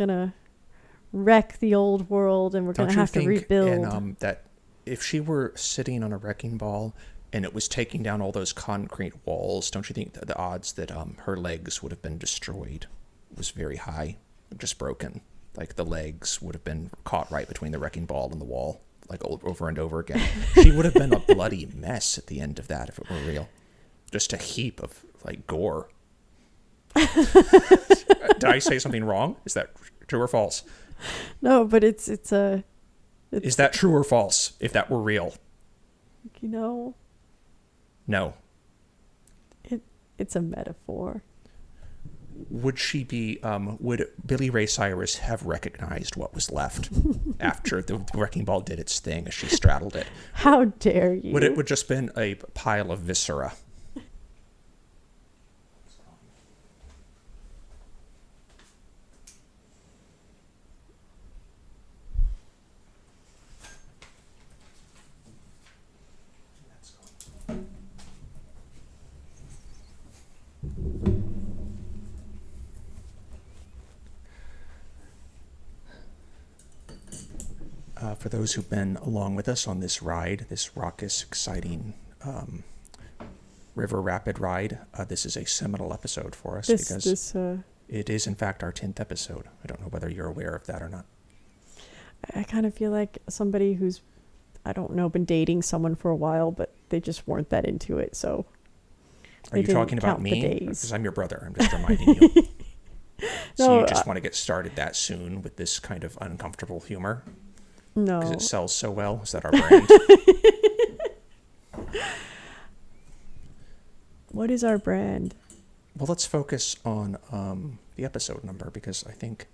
gonna wreck the old world and we're gonna have to rebuild. And that if she were sitting on a wrecking ball and it was taking down all those concrete walls, don't you think that the odds that her legs would have been destroyed was very high, just broken? Like the legs would have been caught right between the wrecking ball and the wall, like over and over again. She would have been a bloody mess at the end of that if it were real. Just a heap of like gore. Did I say something wrong? Is that true or false? No, but it's Is that true or false? If that were real? No. It's a metaphor. Would she be? Would Billy Ray Cyrus have recognized what was left after the wrecking ball did its thing as she straddled it? How dare you? Would it would just been a pile of viscera? For those who've been along with us on this ride, this raucous, exciting river rapid ride, this is a seminal episode for us because it is, in fact, our 10th episode. I don't know whether you're aware of that or not. I kind of feel like somebody who's, I don't know, been dating someone for a while, but they just weren't that into it, so... Are you talking about me? Because I'm your brother. I'm just reminding you. So No, you just want to get started that soon with this kind of uncomfortable humor? No. Because it sells so well? Is that our brand? What is our brand? Well, let's focus on the episode number, because I think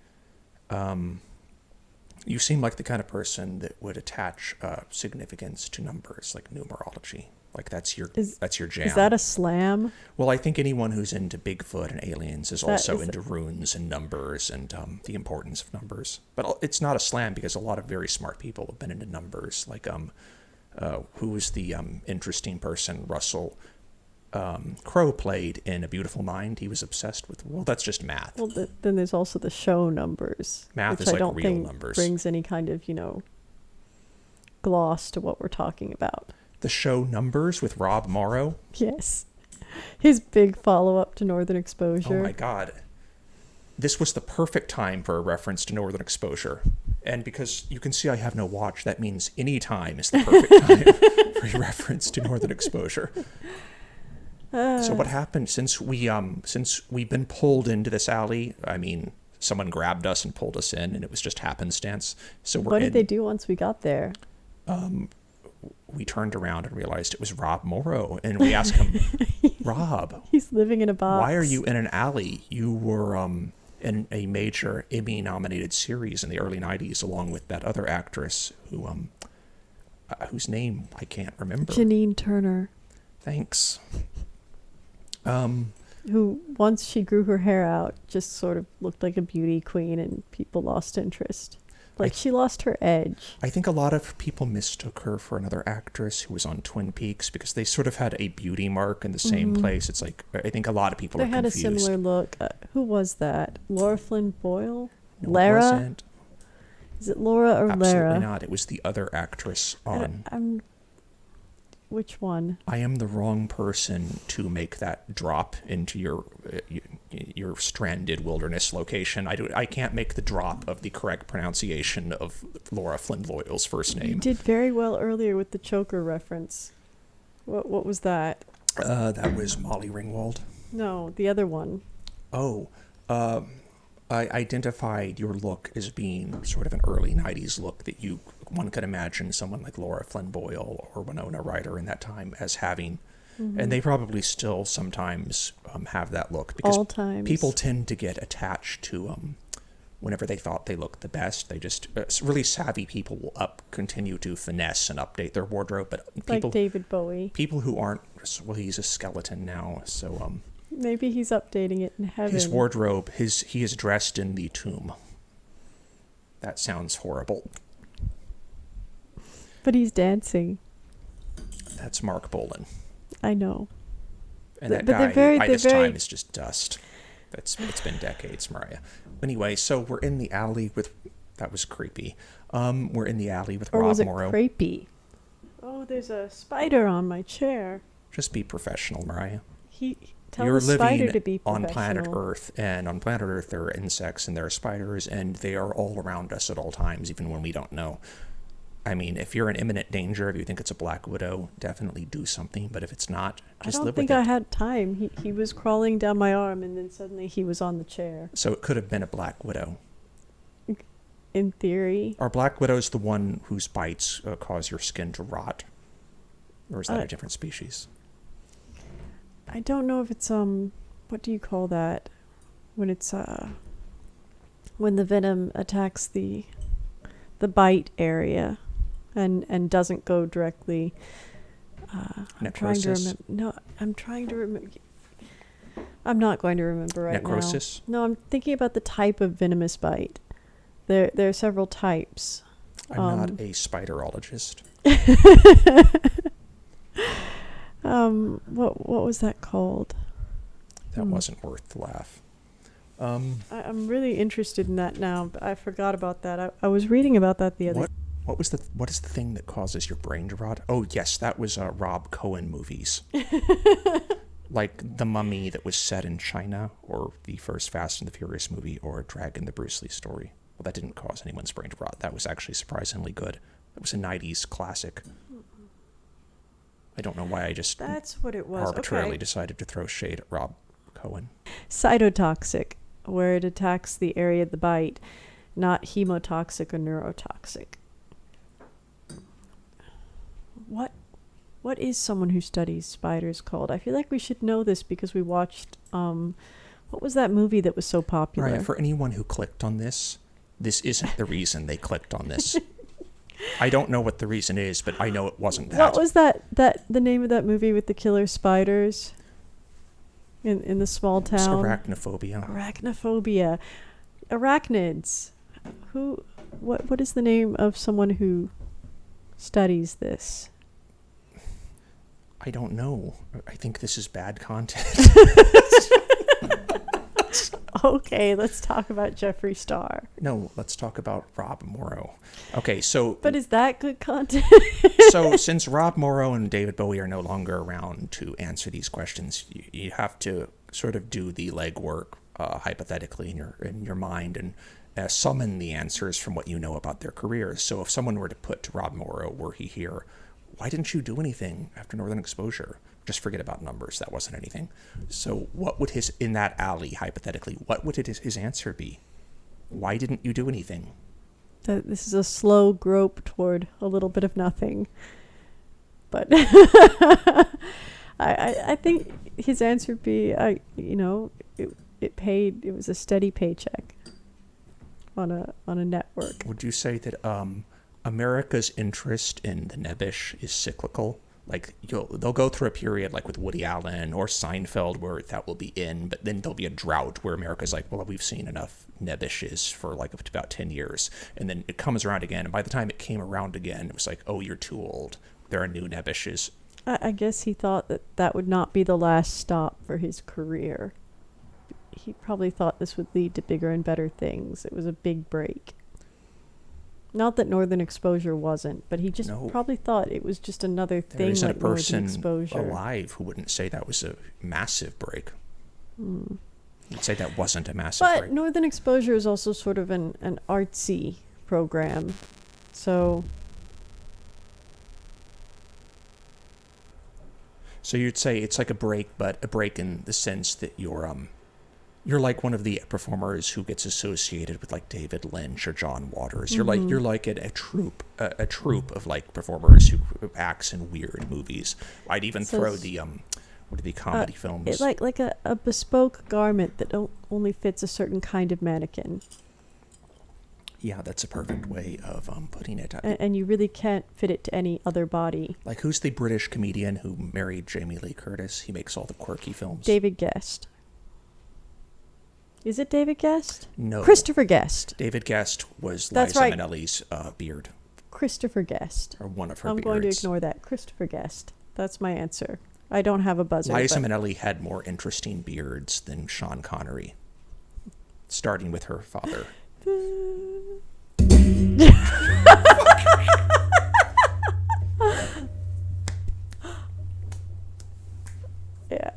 you seem like the kind of person that would attach significance to numbers, like numerology. Like that's your jam. Is that a slam? Well, I think anyone who's into Bigfoot and aliens is also into runes and numbers and the importance of numbers. But it's not a slam because a lot of very smart people have been into numbers. Like who was the interesting person Russell Crowe played in A Beautiful Mind? He was obsessed with. Well, that's just math. Well, then there's also the show numbers. Math which is I like don't real think numbers. Brings any kind of gloss to what we're talking about. The show Numbers with Rob Morrow. Yes. His big follow-up to Northern Exposure. Oh my God. This was the perfect time for a reference to Northern Exposure. And because you can see I have no watch, that means any time is the perfect time for a reference to Northern Exposure. So what happened since we've been pulled into this alley? I mean, someone grabbed us and pulled us in, and it was just happenstance. So what did they do once we got there? We turned around and realized it was Rob Morrow, and we asked him, Rob, he's living in a box. Why are you in an alley? You were in a major Emmy-nominated series in the early 90s, along with that other actress whose name I can't remember. Janine Turner. Thanks. Who, once she grew her hair out, just sort of looked like a beauty queen, and people lost interest. Like, she lost her edge. I think a lot of people mistook her for another actress who was on Twin Peaks because they sort of had a beauty mark in the same place. It's like, I think a lot of people are confused. They had a similar look. Who was that? Laura Flynn Boyle? No, Lara? It wasn't. Is it Laura or Absolutely Lara? Absolutely not. It was the other actress on... Which one? I am the wrong person to make that drop into your stranded wilderness location. I can't make the drop of the correct pronunciation of Laura Flynn Boyle's first name. You did very well earlier with the choker reference. What was that? That was Molly Ringwald. No, the other one. Oh, I identified your look as being sort of an early 90s look that one could imagine someone like Laura Flynn Boyle or Winona Ryder in that time as having. Mm-hmm. And they probably still sometimes have that look because people tend to get attached to whenever they thought they looked the best. They just really savvy people will continue to finesse and update their wardrobe. But people, like David Bowie. People who aren't, well, he's a skeleton now, so maybe he's updating it in heaven. His wardrobe, he is dressed in the tomb. That sounds horrible. But he's dancing. That's Mark Bolan. I know. And that guy by this time is just dust. It's been decades, Mariah. Anyway, so we're in the alley with... That was creepy. We're in the alley with Or Rob was it Morrow. crepey? Oh, there's a spider on my chair. Just be professional, Mariah. Tell You're the spider living to be on professional. planet Earth, and on planet Earth there are insects and there are spiders, and they are all around us at all times, even when we don't know. I mean, if you're in imminent danger, if you think it's a black widow, definitely do something. But if it's not, just live with it. I don't think I had time. He was crawling down my arm, and then suddenly he was on the chair. So it could have been a black widow. In theory. Are black widows the one whose bites cause your skin to rot? Or is that a different species? I don't know if it's, what do you call that? When it's, when the venom attacks the bite area and doesn't go directly. I'm trying to remember. No, I'm trying to remember. I'm not going to remember right Necrosis? now. No, I'm thinking about the type of venomous bite. There are several types. I'm not a spiderologist. What was that called? That wasn't worth the laugh. I'm really interested in that now, but I forgot about that. I was reading about that the other. What is the thing that causes your brain to rot? Oh yes, that was Rob Cohen movies. Like The Mummy that was set in China, or the first Fast and the Furious movie, or Dragon, the Bruce Lee story. Well, that didn't cause anyone's brain to rot. That was actually surprisingly good. It was a 90s classic. I don't know why I just That's what it was. arbitrarily decided to throw shade at Rob Cohen. Cytotoxic, where it attacks the area of the bite, not hemotoxic or neurotoxic. What is someone who studies spiders called? I feel like we should know this because we watched, what was that movie that was so popular? Right, for anyone who clicked on this isn't the reason they clicked on this. I don't know what the reason is, but I know it wasn't that. What was that the name of that movie with the killer spiders in the small town? It's arachnophobia. Arachnophobia. Arachnids. What is the name of someone who studies this? I don't know. I think this is bad content. Okay, let's talk about Jeffree Star. No, let's talk about Rob Morrow. Okay, so... But is that good content? So since Rob Morrow and David Bowie are no longer around to answer these questions, you have to sort of do the legwork hypothetically in your mind and summon the answers from what you know about their careers. So if someone were to put to Rob Morrow, were he here, why didn't you do anything after Northern Exposure? Just forget about numbers. That wasn't anything. So what would in that alley, hypothetically, what would his answer be? Why didn't you do anything? This is a slow grope toward a little bit of nothing. But I think his answer would be, it was a steady paycheck on a network. Would you say that America's interest in the nebbish is cyclical? Like they'll go through a period like with Woody Allen or Seinfeld where that will be in, but then there'll be a drought where America's like, well, we've seen enough nebbishes for like up to about 10 years. And then it comes around again. And by the time it came around again, it was like, oh, you're too old. There are new nebbishes. I guess he thought that would not be the last stop for his career. He probably thought this would lead to bigger and better things. It was a big break. Not that Northern Exposure wasn't, but he just probably thought it was just another thing. There isn't like a person Northern Exposure alive who wouldn't say that was a massive break. You'd say that wasn't a massive break. But Northern Exposure is also sort of an artsy program. So you'd say it's like a break, but a break in the sense that you're like one of the performers who gets associated with like David Lynch or John Waters. You're like a troupe of like performers who acts in weird movies. I'd even throw the what are the comedy films? It's like a bespoke garment that only fits a certain kind of mannequin. Yeah, that's a perfect way of putting it. And you really can't fit it to any other body. Like who's the British comedian who married Jamie Lee Curtis? He makes all the quirky films. David Guest. Is it David Guest? No. Christopher Guest. David Guest was That's Liza right. Minnelli's beard. Christopher Guest. Or one of her I'm beards. going to ignore that. Christopher Guest. That's my answer. I don't have a buzzer. Liza but- Minnelli had more interesting beards than Sean Connery, starting with her father. Yeah.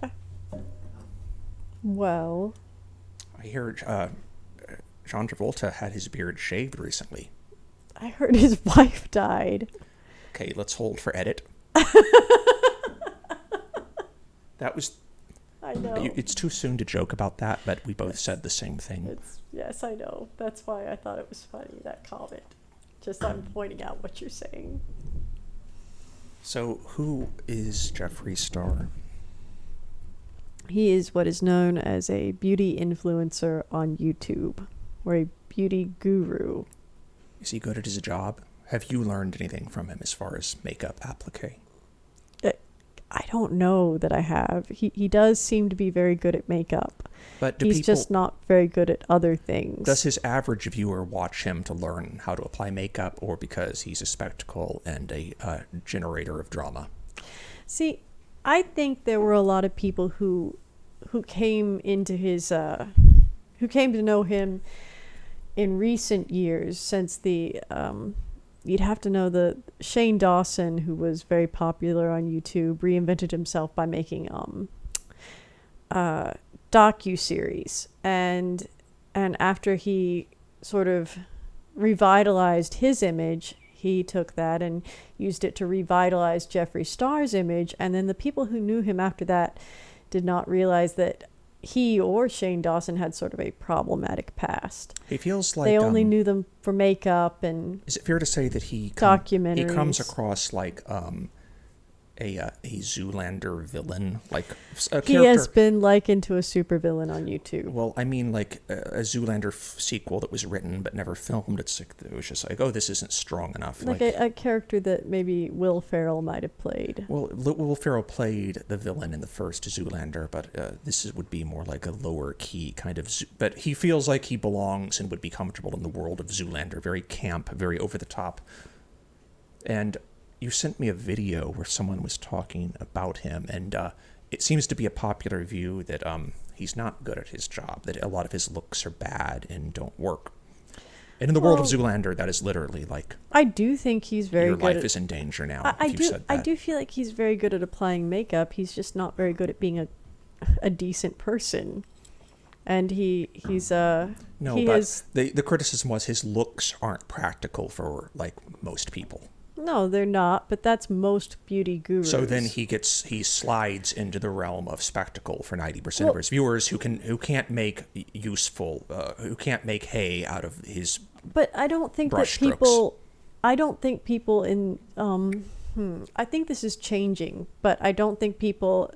Well, I hear John Travolta had his beard shaved recently. I heard his wife died. Okay, let's hold for edit. That was... I know. It's too soon to joke about that, but we both said the same thing. Yes, I know. That's why I thought it was funny, that comment. Just I'm pointing out what you're saying. So, who is Jeffree Star? He is what is known as a beauty influencer on YouTube, or a beauty guru. Is he good at his job? Have you learned anything from him as far as makeup applique? I don't know that I have. He does seem to be very good at makeup. But He's just not very good at other things. Does his average viewer watch him to learn how to apply makeup, or because he's a spectacle and a generator of drama? See, I think there were a lot of people who came into his who came to know him in recent years, since the you'd have to know the Shane Dawson, who was very popular on YouTube, reinvented himself by making docu-series, and after he sort of revitalized his image, he took that and used it to revitalize Jeffree Star's image. And then the people who knew him after that did not realize that he or Shane Dawson had sort of a problematic past. He feels like they only knew them for makeup and is it fair to say that he documentaries. He comes across like a Zoolander villain, like a he character. has been likened to a supervillain on YouTube. Well, I mean, like a Zoolander sequel that was written but never filmed. It was just like, oh, this isn't strong enough. Like a character that maybe Will Ferrell might have played. Well, Will Ferrell played the villain in the first Zoolander, but would be more like a lower key kind of. But he feels like he belongs and would be comfortable in the world of Zoolander. Very camp, very over the top, and. You sent me a video where someone was talking about him, and it seems to be a popular view that he's not good at his job, that a lot of his looks are bad and don't work. And in the world of Zoolander, that is literally like... I do think he's very good Your life is in danger now, if you said that. I do feel like he's very good at applying makeup. He's just not very good at being a decent person. And the criticism was his looks aren't practical for, like, most people. No, they're not, but that's most beauty gurus. So then he slides into the realm of spectacle for 90% of his viewers who can't make who can't make hay out of his. But I don't think that people. I don't think people in. I think this is changing, but I don't think people.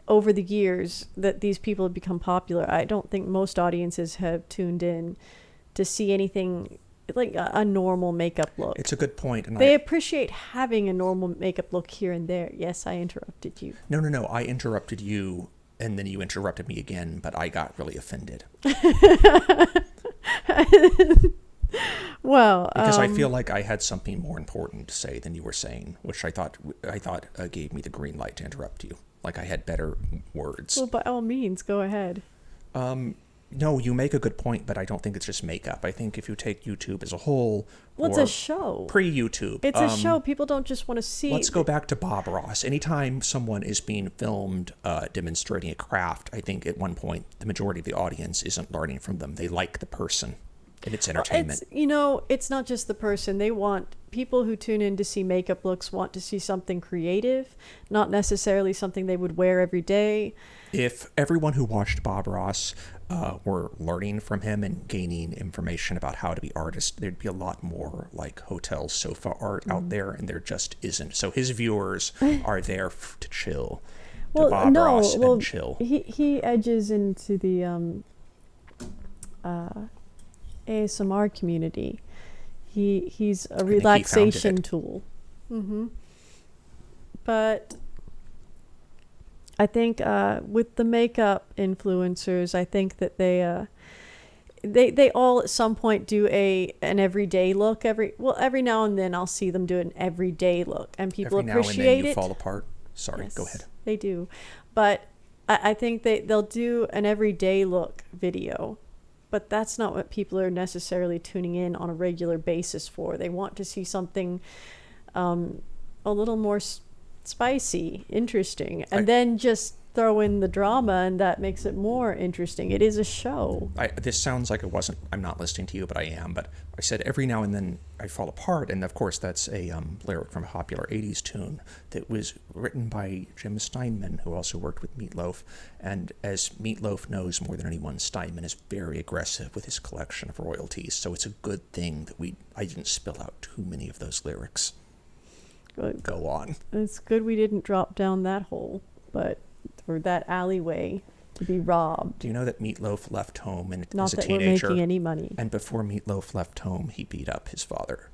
Over the years that these people have become popular, I don't think most audiences have tuned in to see anything like a normal makeup look. It's a good point. And they appreciate having a normal makeup look here and there. Yes, I interrupted you. No. I interrupted you, and then you interrupted me again, but I got really offended. Well, because I feel like I had something more important to say than you were saying, which I thought gave me the green light to interrupt you. Like I had better words. Well, by all means, go ahead. No, you make a good point, but I don't think it's just makeup. I think if you take YouTube as a whole... Well, it's a show. Pre-YouTube. It's a show. People don't just want to see... Let's go back to Bob Ross. Anytime someone is being filmed demonstrating a craft, I think at one point the majority of the audience isn't learning from them. They like the person and it's entertainment. It's not just the person. They want... People who tune in to see makeup looks want to see something creative, not necessarily something they would wear every day. If everyone who watched Bob Ross were learning from him and gaining information about how to be artists, there'd be a lot more like hotel sofa art out there, and there just isn't. So his viewers are there to chill. Ross and chill. He edges into the ASMR community. He's a relaxation tool. Mm-hmm. But I think with the makeup influencers, I think that they all at some point do an everyday look. Every now and then I'll see them do an everyday look, and people appreciate it. Every now and then you fall apart. Sorry, Yes, go ahead. they do. But I think they'll do an everyday look video. But that's not what people are necessarily tuning in on a regular basis for. They want to see something a little more spicy, interesting, and then just throw in the drama, and that makes it more interesting. It is a show. This sounds like I'm not listening to you, but I am. But I said every now and then I fall apart, and of course that's a lyric from a popular 80s tune that was written by Jim Steinman, who also worked with Meatloaf. And as Meatloaf knows more than anyone, Steinman is very aggressive with his collection of royalties. So it's a good thing that I didn't spill out too many of those lyrics. Good. Go on. It's good we didn't drop down that hole, or that alleyway to be robbed. Do you know that Meatloaf left home and Not as a that teenager? we're making any money. And before Meatloaf left home, he beat up his father.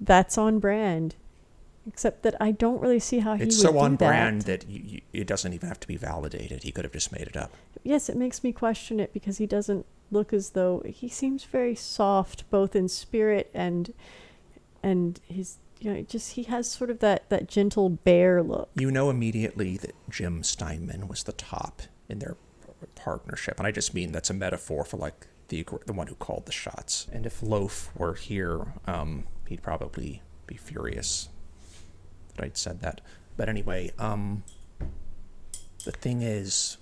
That's on brand. Except that I don't really see how he would do that. It's so on brand that it doesn't even have to be validated. He could have just made it up. Yes, it makes me question it because he doesn't look as though he seems very soft, both in spirit and his, he has sort of that gentle bear look. You know immediately that Jim Steinman was the top in their partnership, and I just mean that's a metaphor for like the one who called the shots. And if Loaf were here, he'd probably be furious that I'd said that. But anyway, the thing is,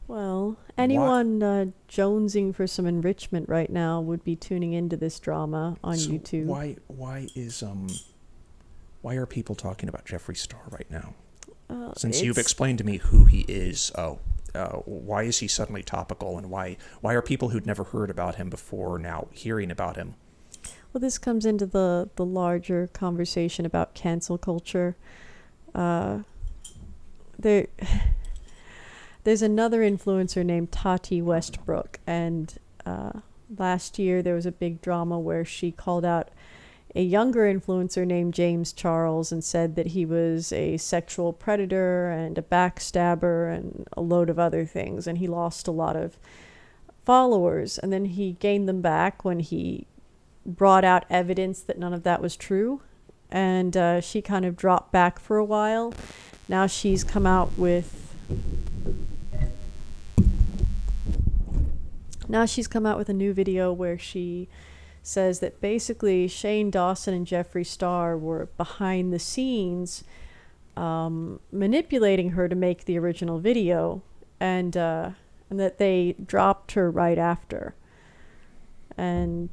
well, anyone jonesing for some enrichment right now would be tuning into this drama on YouTube. Why are people talking about Jeffree Star right now? Since It's- you've explained to me who he is, why is he suddenly topical, and why are people who'd never heard about him before now hearing about him? Well, this comes into the larger conversation about cancel culture. There's another influencer named Tati Westbrook, and last year there was a big drama where she called out a younger influencer named James Charles and said that he was a sexual predator and a backstabber and a load of other things, and he lost a lot of followers, and then he gained them back when he brought out evidence that none of that was true, and she kind of dropped back for a while. Now she's come out with a new video where she says that basically Shane Dawson and Jeffree Star were behind the scenes manipulating her to make the original video, and that they dropped her right after. And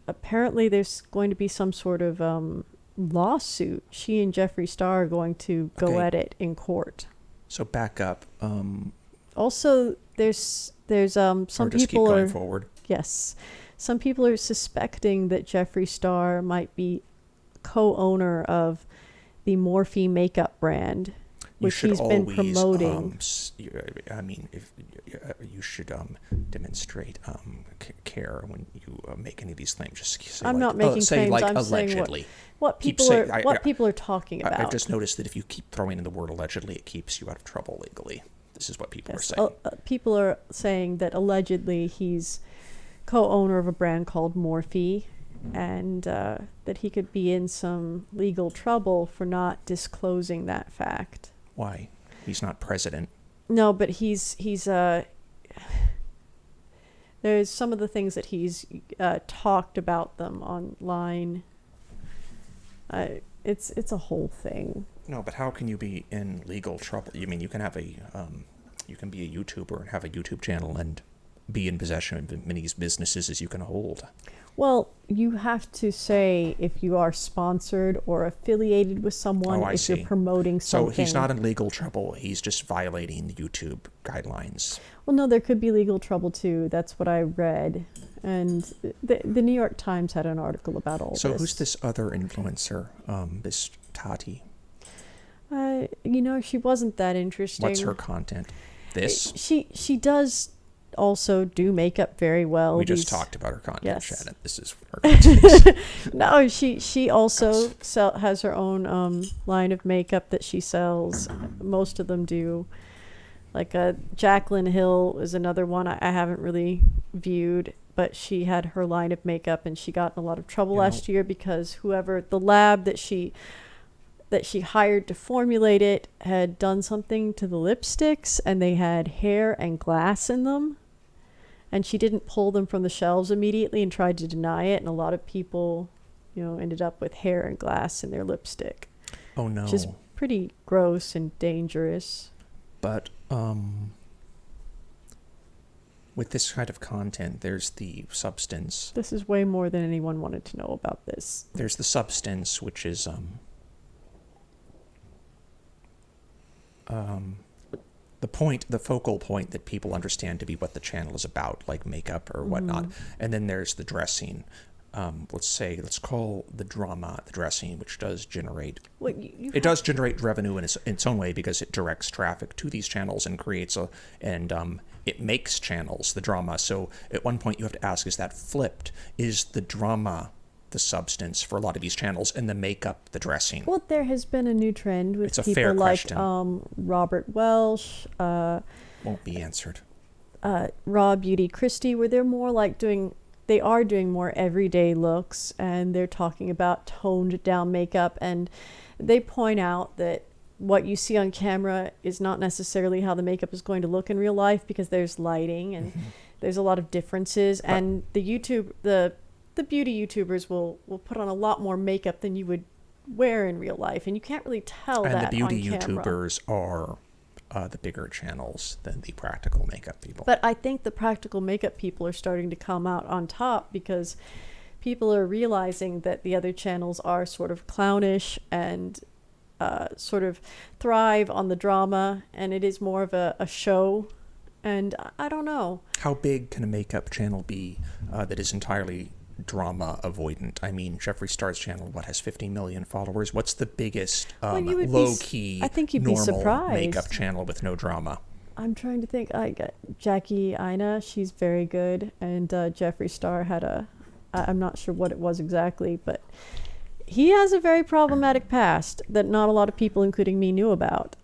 apparently there's going to be some sort of lawsuit. She and Jeffree Star are going to go at it in court. So back up. Also, there's some or just people keep going are forward. Yes. Some people are suspecting that Jeffree Star might be co-owner of the Morphe makeup brand, which he's been promoting. You should demonstrate care when you make any of these claims. Just say I'm not making say claims. like I'm allegedly. saying what people are talking about. I've just noticed that if you keep throwing in the word allegedly, it keeps you out of trouble legally. This is what people are saying. People are saying that allegedly he's co-owner of a brand called Morphe, and that he could be in some legal trouble for not disclosing that fact. Why? He's not president. No, but he's there's some of the things that he's talked about them online. It's a whole thing. No, but how can you be in legal trouble? You mean you can have you can be a YouTuber and have a YouTube channel and be in possession of as many businesses as you can hold? Well, you have to say if you are sponsored or affiliated with someone, if you're promoting something. So he's not in legal trouble. He's just violating the YouTube guidelines. Well, no, there could be legal trouble too. That's what I read. And the New York Times had an article about all this. So who's this other influencer, this Tati? She wasn't that interesting. What's her content? This? She does also do makeup very well. We just talked about her content, yes. Shannon. This is her content. No, she also has her own line of makeup that she sells. Most of them do. Like Jaclyn Hill is another one I haven't really viewed, but she had her line of makeup and she got in a lot of trouble last year because the lab that she that she hired to formulate it had done something to the lipsticks, and they had hair and glass in them. And she didn't pull them from the shelves immediately and tried to deny it. And a lot of people, ended up with hair and glass in their lipstick. Oh, no. Which is pretty gross and dangerous. But with this kind of content, there's the substance. This is way more than anyone wanted to know about this. There's the substance, which is the focal point that people understand to be what the channel is about, like makeup or whatnot. And then there's the dressing. Let's call the drama the dressing, which does generate. Well, it does generate revenue in its own way, because it directs traffic to these channels and creates it makes channels, the drama. So at one point you have to ask, is that flipped? Is the drama the substance for a lot of these channels, and the makeup the dressing? Well, there has been a new trend with It's a people fair like question. Robert Welsh, Won't be answered. Raw Beauty Christie, where they're more like they are doing more everyday looks, and they're talking about toned down makeup, and they point out that what you see on camera is not necessarily how the makeup is going to look in real life, because there's lighting and there's a lot of differences. But, and the beauty YouTubers will put on a lot more makeup than you would wear in real life, and you can't really tell that on camera. And the beauty YouTubers are the bigger channels than the practical makeup people. But I think the practical makeup people are starting to come out on top, because people are realizing that the other channels are sort of clownish and sort of thrive on the drama, and it is more of a show. And I don't know. How big can a makeup channel be that is entirely drama avoidant? I mean, Jeffree Star's channel, has 50 million followers? What's the biggest low-key, I think you'd normal be surprised. makeup channel with no drama? I'm trying to think. I got Jackie Ina. She's very good. And Jeffree Star had I'm not sure what it was exactly, but he has a very problematic past that not a lot of people, including me, knew about.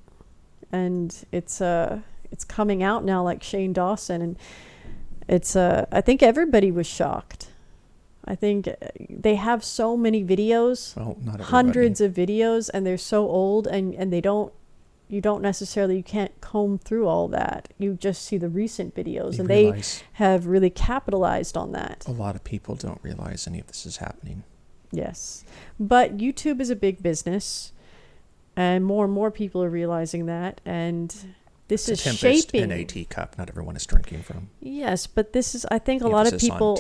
And it's coming out now, like Shane Dawson, and it's I think everybody was shocked. I think they have so many videos, well, not everybody. Hundreds of videos, and they're so old, and you can't comb through all that. You just see the recent videos, and they have really capitalized on that. A lot of people don't realize any of this is happening. Yes, but YouTube is a big business, and more people are realizing that, and this is shaping. In a teacup, not everyone is drinking from. Yes, but this is, I think, a lot of people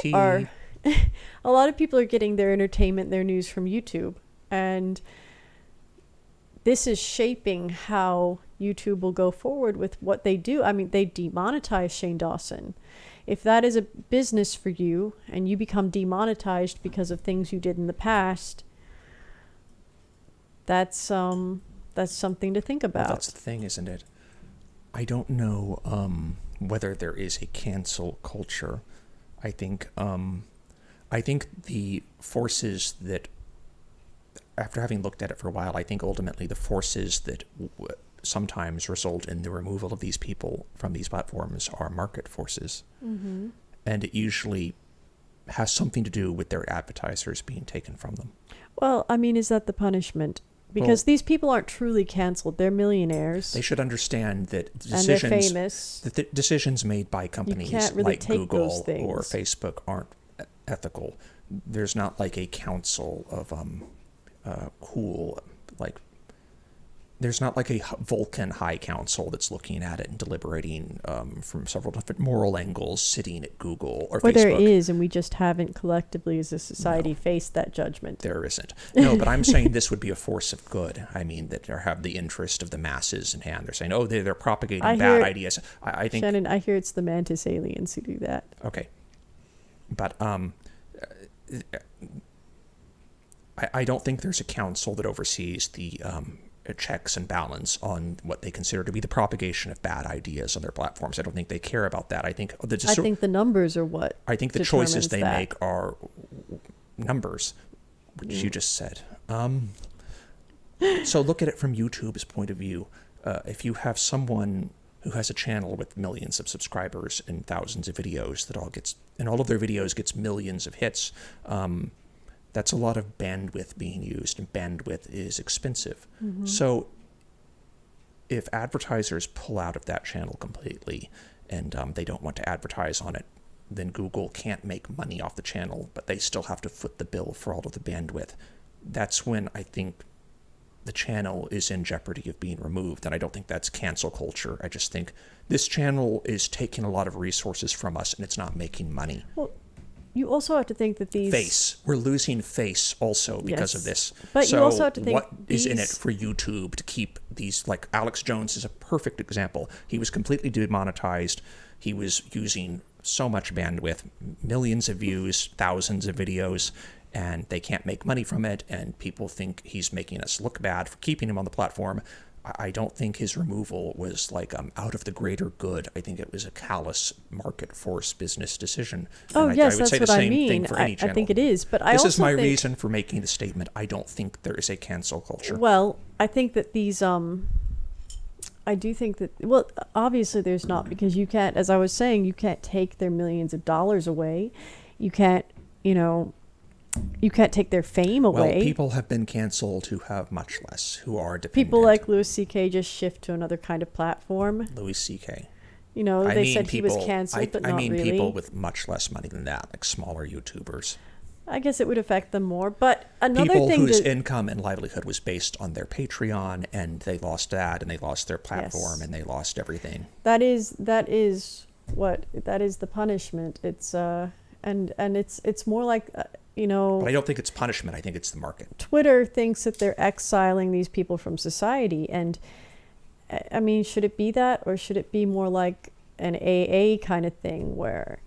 are getting their entertainment, their news from YouTube, and this is shaping how YouTube will go forward with what they do. I mean, they demonetized Shane Dawson. If that is a business for you and you become demonetized because of things you did in the past, that's something to think about. Well, that's the thing, isn't it? I don't know whether there is a cancel culture. I think the forces that, after having looked at it for a while, I think ultimately the forces that sometimes result in the removal of these people from these platforms are market forces. Mm-hmm. And it usually has something to do with their advertisers being taken from them. Well, I mean, is that the punishment? Because these people aren't truly canceled. They're millionaires. They should understand that decisions, and they're famous. That the decisions made by companies like Google or Facebook aren't ethical. There's not like a council of there's not like a Vulcan High Council that's looking at it and deliberating from several different moral angles, sitting at Google or Facebook. There is, and we just haven't collectively as a society faced that judgment. There isn't. No, but I'm saying this would be a force of good. I mean, that they have the interest of the masses in hand. They're saying, they're propagating bad ideas. I think, Shannon, I hear it's the mantis aliens who do that. Okay. But I don't think there's a council that oversees the checks and balance on what they consider to be the propagation of bad ideas on their platforms. I don't think they care about that. I think the numbers are what. I think the choices they make are numbers, which you just said. So look at it from YouTube's point of view. If you have someone who has a channel with millions of subscribers and thousands of videos all of their videos gets millions of hits, That's a lot of bandwidth being used, and bandwidth is expensive. Mm-hmm. So if advertisers pull out of that channel completely and they don't want to advertise on it, then Google can't make money off the channel, but they still have to foot the bill for all of the bandwidth. That's when I think the channel is in jeopardy of being removed, and I don't think that's cancel culture. I just think this channel is taking a lot of resources from us, and it's not making money. Well, you also have to think that these... We're losing face also because of this. But so you also have to think what is in it for YouTube to keep these, like Alex Jones is a perfect example. He was completely demonetized. He was using so much bandwidth, millions of views, thousands of videos, and they can't make money from it, and people think he's making us look bad for keeping him on the platform. I don't think his removal was like out of the greater good. I think it was a callous market force business decision. Oh, and yes, I would that's say what the I same mean. thing for any channel. I think it is, but This is my reason for making the statement. I don't think there is a cancel culture. Well, I think that these... I do think that, well, obviously there's not, because you can't, as I was saying, you can't take their millions of dollars away. You can't, you can't take their fame away. Well, people have been canceled who have much less, who are dependent. People like Louis C.K. just shift to another kind of platform. Louis C.K. They said he was canceled, but not really. I mean people with much less money than that, like smaller YouTubers. I guess it would affect them more, but another people thing whose income and livelihood was based on their Patreon, and they lost that, and they lost their platform, and they lost everything. That is the punishment. It's and it's more like But I don't think it's punishment. I think it's the market. Twitter thinks that they're exiling these people from society, and I mean, should it be that, or should it be more like an AA kind of thing where,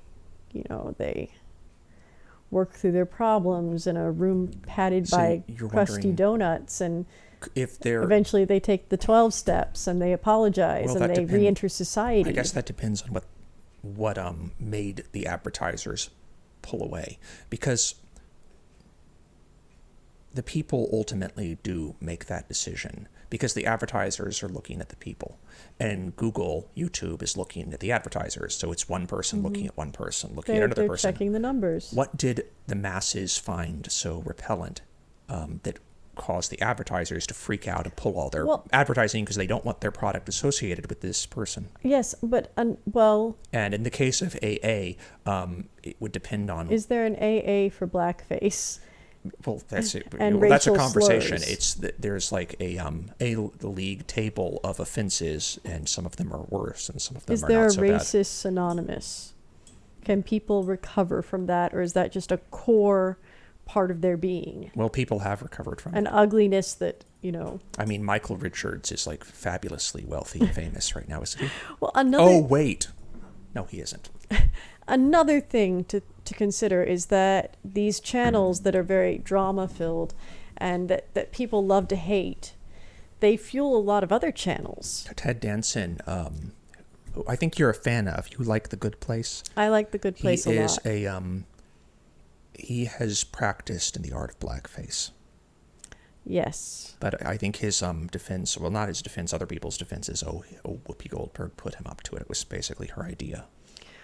they work through their problems in a room padded by crusty donuts, and if they're eventually they take the 12 steps and they apologize and they re-enter society. I guess that depends on what made the advertisers pull away, because the people ultimately do make that decision, because the advertisers are looking at the people, and YouTube is looking at the advertisers. So it's one person looking at one person, looking at another person. They're checking the numbers. What did the masses find so repellent that caused the advertisers to freak out and pull all their advertising because they don't want their product associated with this person? Yes, but, And in the case of AA, it would depend on... Is there an AA for blackface? Well, that's it. And that's a conversation. Slurs. There's like a league table of offenses, and some of them are worse, and some of them are not so bad. Is there a racist anonymous? Can people recover from that, or is that just a core part of their being? Well, people have recovered from an ugliness that I mean, Michael Richards is like fabulously wealthy and famous right now, isn't he? Well, another. Oh wait, no, he isn't. Another thing to consider is that these channels that are very drama-filled and that people love to hate, they fuel a lot of other channels. Ted Danson, who I think you're a fan of. You like The Good Place? I like The Good Place a lot. He has practiced in the art of blackface. Yes. But I think his defense, well, not his defense, other people's defense is, Whoopi Goldberg put him up to it. It was basically her idea.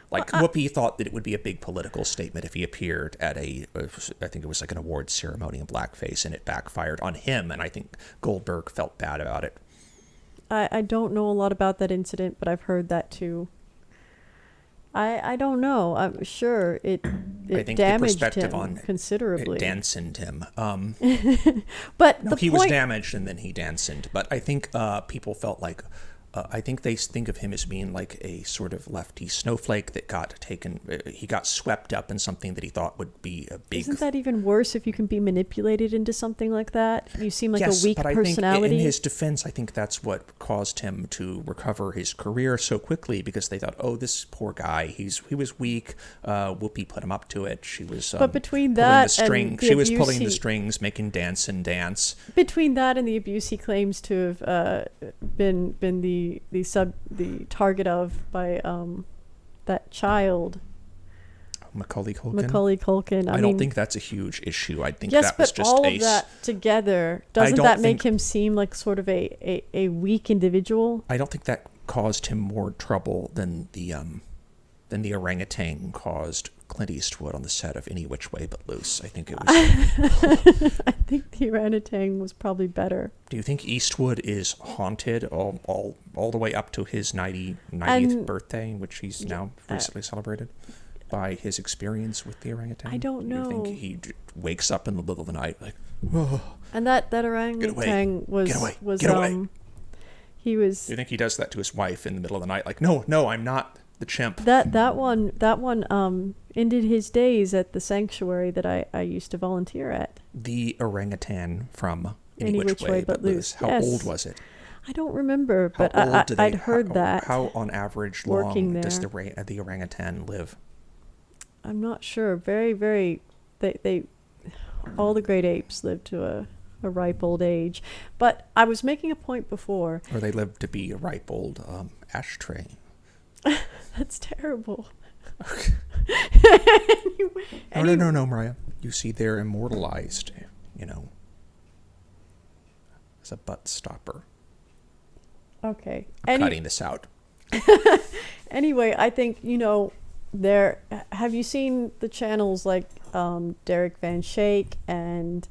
Like, Whoopi thought that it would be a big political statement if he appeared at I think it was like an awards ceremony in blackface, and it backfired on him, and I think Goldberg felt bad about it. I don't know a lot about that incident, but I've heard that too. I don't know. I'm sure it damaged him considerably. It Dansoned him. But no, he was damaged, and then he Dansoned. But I think people felt like... I think they think of him as being like a sort of lefty snowflake that he got swept up in something that he thought would be a big... Isn't that even worse if you can be manipulated into something like that? You seem like a weak personality. Yes, but I think in his defense, I think that's what caused him to recover his career so quickly, because they thought, this poor guy, he was weak. Whoopi put him up to it. She was but between that and she was pulling the strings, making Danson dance. Between that and the abuse he claims to have been the target of by that child, Macaulay Culkin. I don't think that's a huge issue. I think yes, that was just all of that together, doesn't that make him seem like sort of a weak individual? I don't think that caused him more trouble than the orangutan caused Clint Eastwood on the set of Any Which Way But Loose. I think it was. I think the orangutan was probably better. Do you think Eastwood is haunted all the way up to his 90th birthday, which he's now recently celebrated, by his experience with the orangutan? I don't know. Do you think he wakes up in the middle of the night like, whoa. And that orangutan was Get away. He was. Do you think he does that to his wife in the middle of the night? Like, no, I'm not the chimp. That one ended his days at the sanctuary that I used to volunteer at. The orangutan from Any Which Way But Loose. How old was it? I don't remember, but I'd heard that. How on average long does the orangutan live? I'm not sure. Very, very. They all the great apes live to a ripe old age. But I was making a point before. Or they live to be a ripe old ashtray. That's terrible. No, Mariah. You see, they're immortalized, as a butt stopper. Okay. I'm cutting this out. Anyway, I think, have you seen the channels like Derek Van Shake and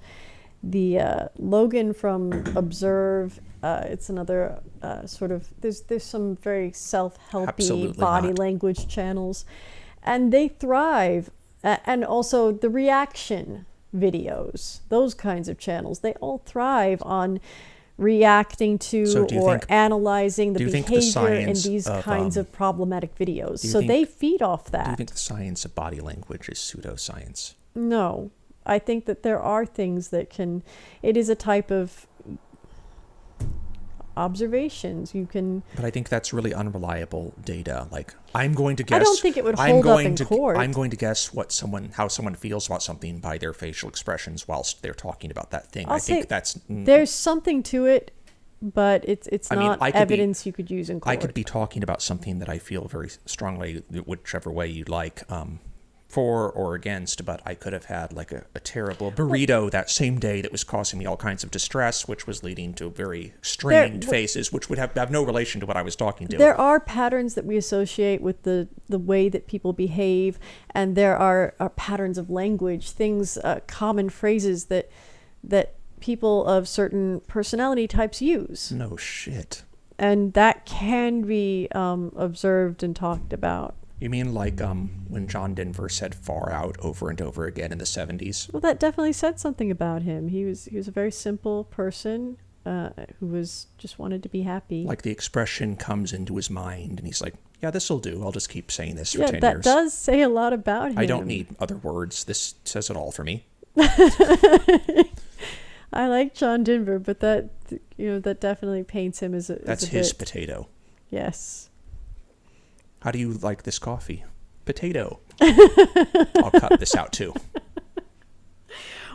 the Logan from Observe? It's another sort of, there's some very self-helpy body language channels, and they thrive. And also the reaction videos, those kinds of channels, they all thrive on reacting to analyzing the behavior in these kinds of problematic videos. So they feed off that. Do you think the science of body language is pseudoscience? No. I think that there are things that it is a type of observations. But I think that's really unreliable data. Like, I'm going to guess. I don't think it would hold up in court. I'm going to guess how someone feels about something by their facial expressions whilst they're talking about that thing. I think that's there's something to it, but it's not evidence you could use in court. I could be talking about something that I feel very strongly, whichever way you like, for or against, but I could have had like a terrible burrito that same day that was causing me all kinds of distress, which was leading to very strained faces, which would have no relation to what I was talking to. There are patterns that we associate with the way that people behave, and there are patterns of language, things, common phrases that people of certain personality types use. No shit. And that can be observed and talked about. You mean like when John Denver said "far out" over and over again in the 70s? Well, that definitely said something about him. He was a very simple person who just wanted to be happy. Like the expression comes into his mind, and he's like, "Yeah, this'll do. I'll just keep saying this for 10 years." That does say a lot about him. I don't need other words. This says it all for me. I like John Denver, but that definitely paints him as a. That's his potato. Yes. How do you like this coffee? Potato. I'll cut this out too.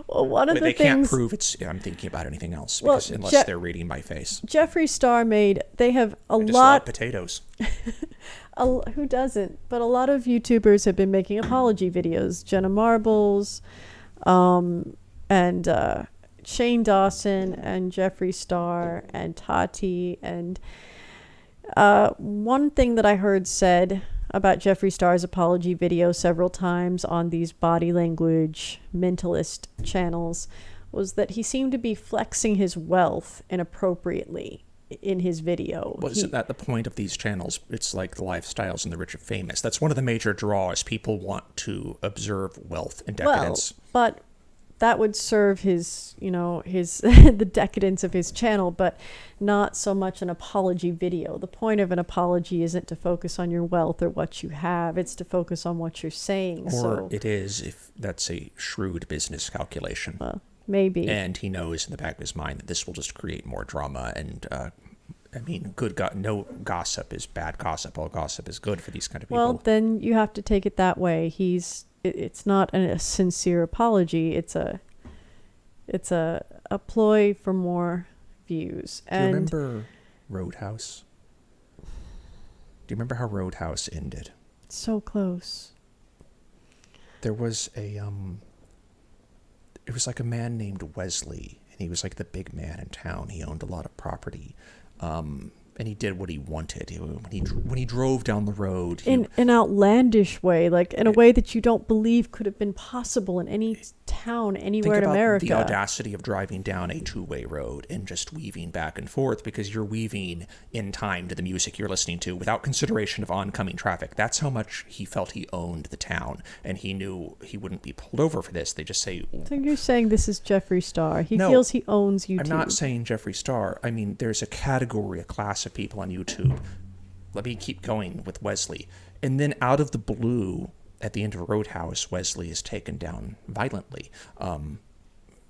Well, one of the things... They can't prove I'm thinking about anything else, because unless they're reading my face. Jeffree Star they have a lot... I just like potatoes. Who doesn't? But a lot of YouTubers have been making apology videos. Jenna Marbles, and Shane Dawson, and Jeffree Star, and Tati, and... one thing that I heard said about Jeffree Star's apology video several times on these body language mentalist channels was that he seemed to be flexing his wealth inappropriately in his video. Well, isn't that the point of these channels? It's like the lifestyles and the rich and famous. That's one of the major draws. People want to observe wealth and decadence. Well, but that would serve his the decadence of his channel, but not so much an apology video. The point of an apology isn't to focus on your wealth or what you have. It's to focus on what you're saying. Or it is, if that's a shrewd business calculation. Well, maybe. And he knows in the back of his mind that this will just create more drama. And no gossip is bad gossip. All gossip is good for these kind of people. Well, then you have to take it that way. It's not a sincere apology. It's a ploy for more views. Do you remember Roadhouse? Do you remember how Roadhouse ended? So close. There was it was like a man named Wesley, and he was like the big man in town. He owned a lot of property. And And he did what he wanted. When he drove down the road, in an outlandish way, like in a way that you don't believe could have been possible in any town anywhere in America. The audacity of driving down a two-way road and just weaving back and forth, because you're weaving in time to the music you're listening to without consideration of oncoming traffic. That's how much he felt he owned the town, and he knew he wouldn't be pulled over for this. They just say... So you're saying this is Jeffree Star. He No, feels he owns YouTube. I'm not saying Jeffree Star. I mean, there's a category, a class of people on YouTube. Let me keep going with Wesley. And then out of the blue, at the end of Roadhouse, Wesley is taken down violently.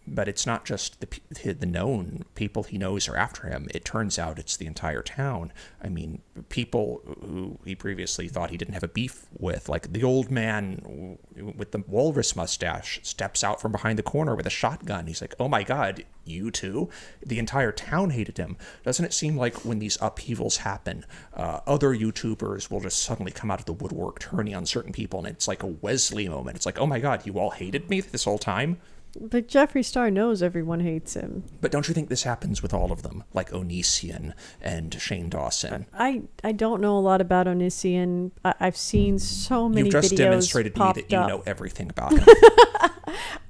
But it's not just the known people he knows are after him. It turns out it's the entire town. I mean, people who he previously thought he didn't have a beef with, like the old man with the walrus mustache steps out from behind the corner with a shotgun. He's like, oh my God, you too? The entire town hated him. Doesn't it seem like when these upheavals happen, other YouTubers will just suddenly come out of the woodwork turning on certain people, and it's like a Wesley moment. It's like, oh my God, you all hated me this whole time? But Jeffree Star knows everyone hates him. But don't you think this happens with all of them, like Onision and Shane Dawson? I don't know a lot about Onision. I've seen so many videos. You've just demonstrated to me that you up. know everything about him.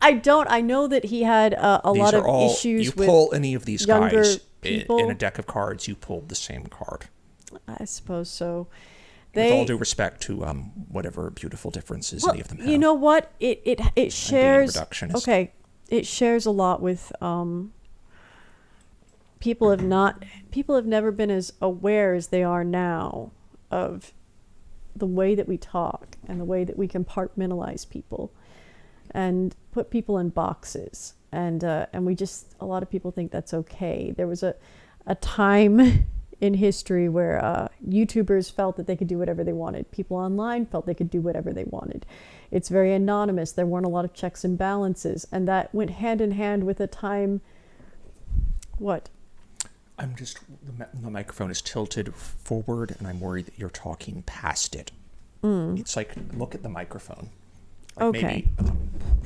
I don't. I know that he had a lot of issues with you pull any of these younger guys people. in a deck of cards, you pulled the same card. I suppose so. With all due respect to whatever beautiful differences any of them have. You know what? It shares. Reductionist. It shares a lot with people have never been as aware as they are now of the way that we talk and the way that we compartmentalize people and put people in boxes, and we just, a lot of people think that's okay. There was a time in history where YouTubers felt that they could do whatever they wanted. People online felt they could do whatever they wanted. It's very anonymous. There weren't a lot of checks and balances, and that went hand in hand with a time. What? The microphone is tilted forward, and I'm worried that you're talking past it. It's like, look at the microphone. Like okay. Maybe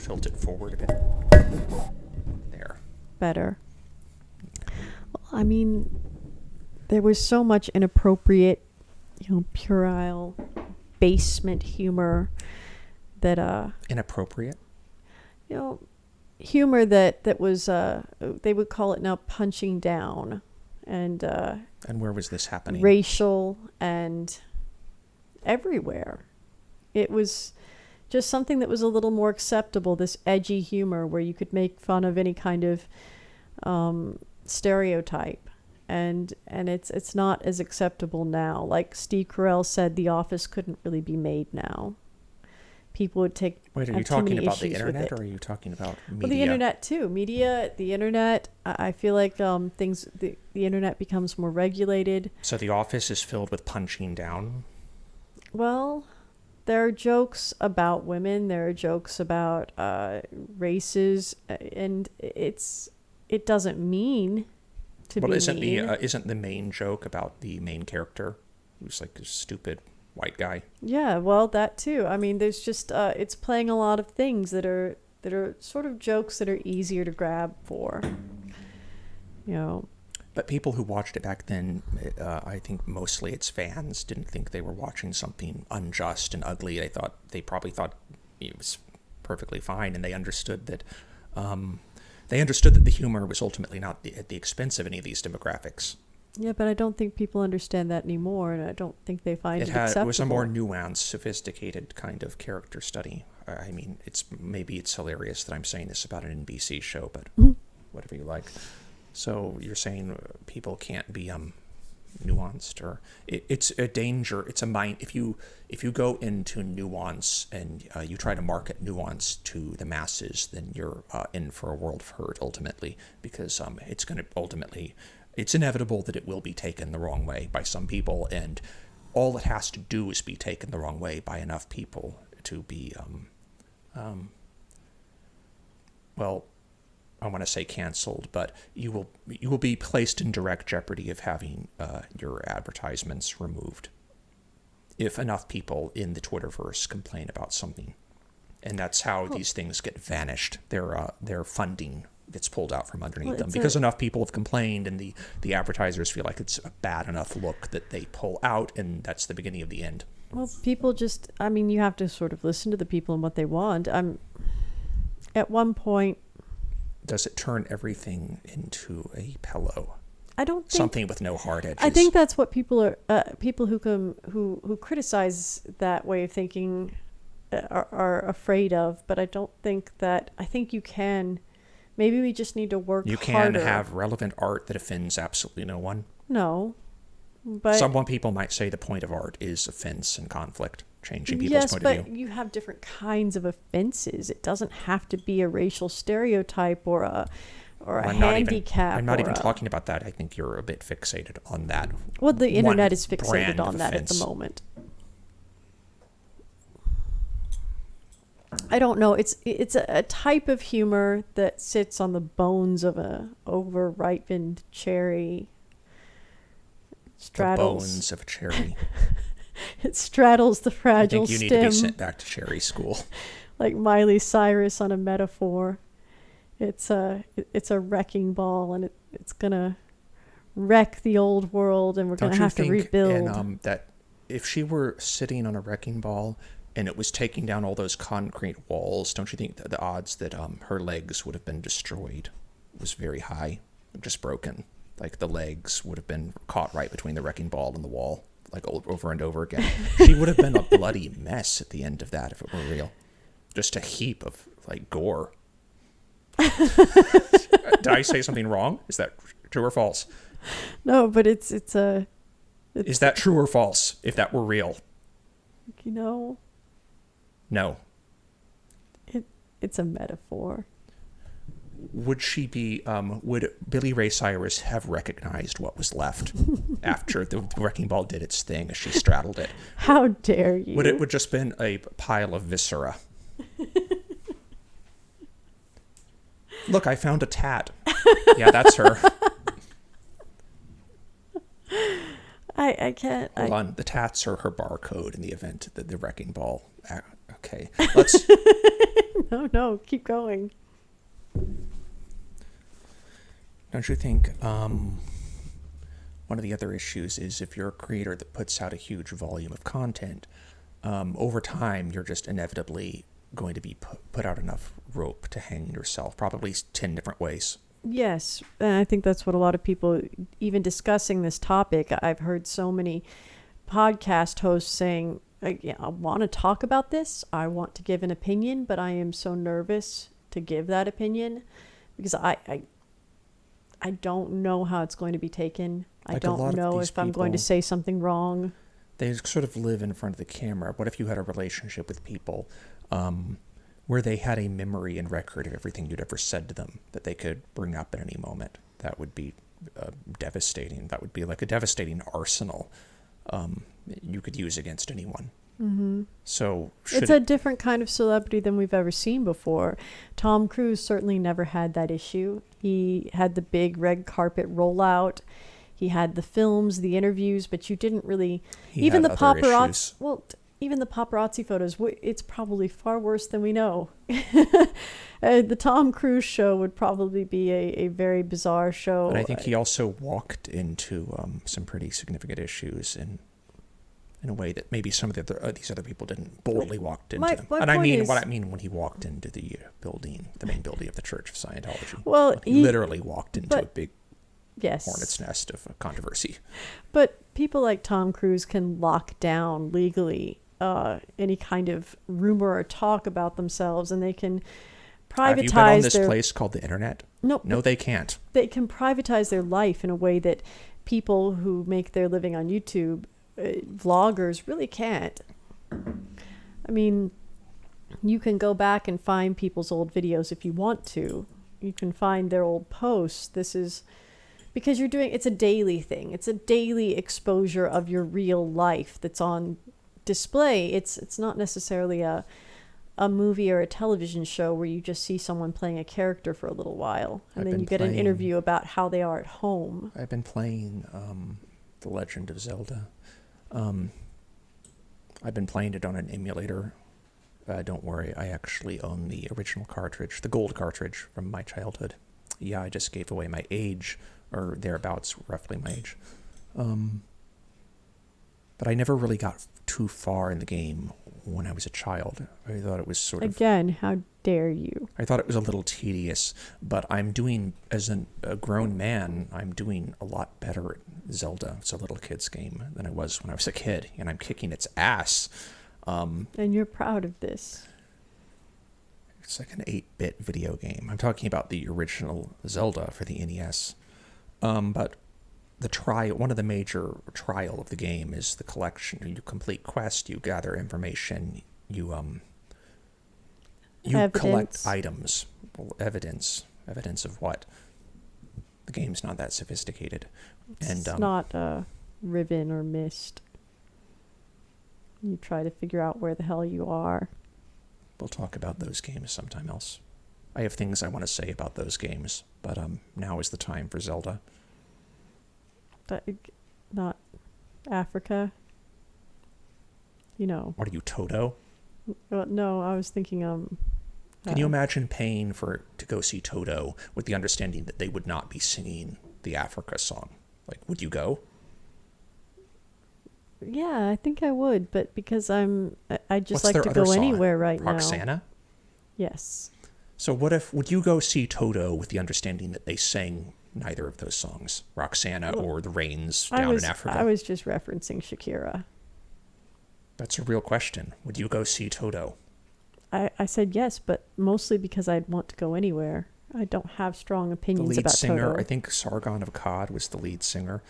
tilt it forward a bit. There. Better. Well, I mean, there was so much inappropriate, puerile, basement humor that inappropriate. Humor that was they would call it now punching down, and where was this happening? Racial and everywhere. It was just something that was a little more acceptable. This edgy humor where you could make fun of any kind of stereotype. And it's not as acceptable now. Like Steve Carell said, The Office couldn't really be made now. People would take. Wait, are you talking about the internet, or are you talking about media? Well, the internet too. The internet. I feel like the internet becomes more regulated. So The Office is filled with punching down? Well, there are jokes about women. There are jokes about races, and it doesn't mean. Isn't the main joke about the main character who's like a stupid white guy? Yeah, well, that too. I mean, there's just it's playing a lot of things that are sort of jokes that are easier to grab for. But people who watched it back then, I think mostly its fans didn't think they were watching something unjust and ugly. They probably thought it was perfectly fine, and they understood that. They understood that the humor was ultimately not at the expense of any of these demographics. Yeah, but I don't think people understand that anymore, and I don't think they find it acceptable. It was a more nuanced, sophisticated kind of character study. I mean, it's hilarious that I'm saying this about an NBC show, but whatever you like. So you're saying people can't be nuanced, or it's a danger. It's a mind. If you go into nuance and you try to market nuance to the masses, then you're in for a world of hurt ultimately, because it's going to ultimately, it's inevitable that it will be taken the wrong way by some people, and all it has to do is be taken the wrong way by enough people to be well, I want to say canceled, but you will be placed in direct jeopardy of having your advertisements removed if enough people in the Twitterverse complain about something. And that's how these things get vanished. Their funding gets pulled out from underneath Well, them because enough people have complained, and the advertisers feel like it's a bad enough look that they pull out, and that's the beginning of the end. Well, people just, I mean, you have to sort of listen to the people and what they want. At one point, does it turn everything into a pillow? I don't think Something with no hard edges. I think that's what people are people who criticize that way of thinking are afraid of. But I don't think that. I think you can. Maybe we just need to work. You can harder. have relevant art that offends absolutely no one. No, but some people might say the point of art is offense and conflict, changing people's point of view. Yes, but you have different kinds of offenses. It doesn't have to be a racial stereotype or a handicap. I'm not even talking about that. I think you're a bit fixated on that. Well, the internet is fixated on that at the moment. I don't know. It's a type of humor that sits on the bones of a over-ripened cherry. Straddles. The bones of a cherry. It straddles the fragile stem. I think you need to be sent back to cherry school. Like Miley Cyrus on a metaphor. It's a wrecking ball, and it's gonna wreck the old world, and we're gonna have to rebuild. And that if she were sitting on a wrecking ball and it was taking down all those concrete walls, don't you think that the odds that her legs would have been destroyed was very high, just broken? Like the legs would have been caught right between the wrecking ball and the wall, like over and over again. She would have been a bloody mess at the end of that if it were real. Just a heap of like gore. Did I say something wrong? Is that true or false? No, but it's Is that true or false? If that were real, no. It's a metaphor. Would she be? Would Billy Ray Cyrus have recognized what was left after the wrecking ball did its thing as she straddled it? How dare you? Would it would just been a pile of viscera? Look, I found a tat. Yeah, that's her. I can't. Hold on. The tats are her barcode in the event that the wrecking ball. Okay. Let's. No, keep going. Don't you think one of the other issues is if you're a creator that puts out a huge volume of content, over time you're just inevitably going to be put out enough rope to hang yourself, probably 10 different ways. Yes, and I think that's what a lot of people, even discussing this topic, I've heard so many podcast hosts saying, I want to talk about this, I want to give an opinion, but I am so nervous to give that opinion because I don't know how it's going to be taken. I don't know if I'm going to say something wrong. They sort of live in front of the camera. What if you had a relationship with people where they had a memory and record of everything you'd ever said to them that they could bring up at any moment? That would be devastating. That would be like a devastating arsenal you could use against anyone. Mm-hmm. So it's a different kind of celebrity than we've ever seen before. Tom Cruise certainly never had that issue. He had the big red carpet rollout. He had the films, the interviews, but you didn't really... even the paparazzi... Well, even the paparazzi photos, it's probably far worse than we know. The Tom Cruise show would probably be a very bizarre show. But I think he also walked into some pretty significant issues in a way that maybe some of these other people didn't boldly walked into them. And I mean what I mean when he walked into the building, the main building of the Church of Scientology. Well, he literally walked into a big hornet's nest of controversy. But people like Tom Cruise can lock down legally any kind of rumor or talk about themselves, and they can privatize. Have you been on this place called the internet? No, they can't. They can privatize their life in a way that people who make their living on YouTube, vloggers, really can't. I mean, you can go back and find people's old videos if you want to. You can find their old posts. This is because it's a daily thing. It's a daily exposure of your real life that's on display. It's not necessarily a movie or a television show where you just see someone playing a character for a little while and then you get an interview about how they are at home. I've been playing The Legend of Zelda. I've been playing it on an emulator. Don't worry, I actually own the original cartridge, the gold cartridge from my childhood. Yeah, I just gave away my age, or thereabouts, roughly my age. But I never really got too far in the game when I was a child. I thought it was sort of... Again, how dare you? I thought it was a little tedious, but I'm doing, as a grown man, I'm doing a lot better at Zelda. It's a little kid's game than I was when I was a kid, and I'm kicking its ass. And you're proud of this. It's like an 8-bit video game. I'm talking about the original Zelda for the NES. But one of the major trial of the game is the collection. You complete quest, you gather information, you collect items. Well, evidence of what? The game's not that sophisticated. It's not Riven or Mist. You try to figure out where the hell you are. We'll talk about those games sometime else. I have things I want to say about those games, but now is the time for Zelda. But not Africa. You know. What are you, Toto? No, I was thinking Can you imagine paying to go see Toto with the understanding that they would not be singing the Africa song? Like, would you go? Yeah, I think I would, but because I just What's like to go anywhere right now. Roxana? Yes. So would you go see Toto with the understanding that they sang neither of those songs, Roxana or The Rains down in Africa? I was just referencing Shakira. That's a real question. Would you go see Toto? I said yes, but mostly because I'd want to go anywhere. I don't have strong opinions about Toto. The lead singer, I think Sargon of Akkad was the lead singer.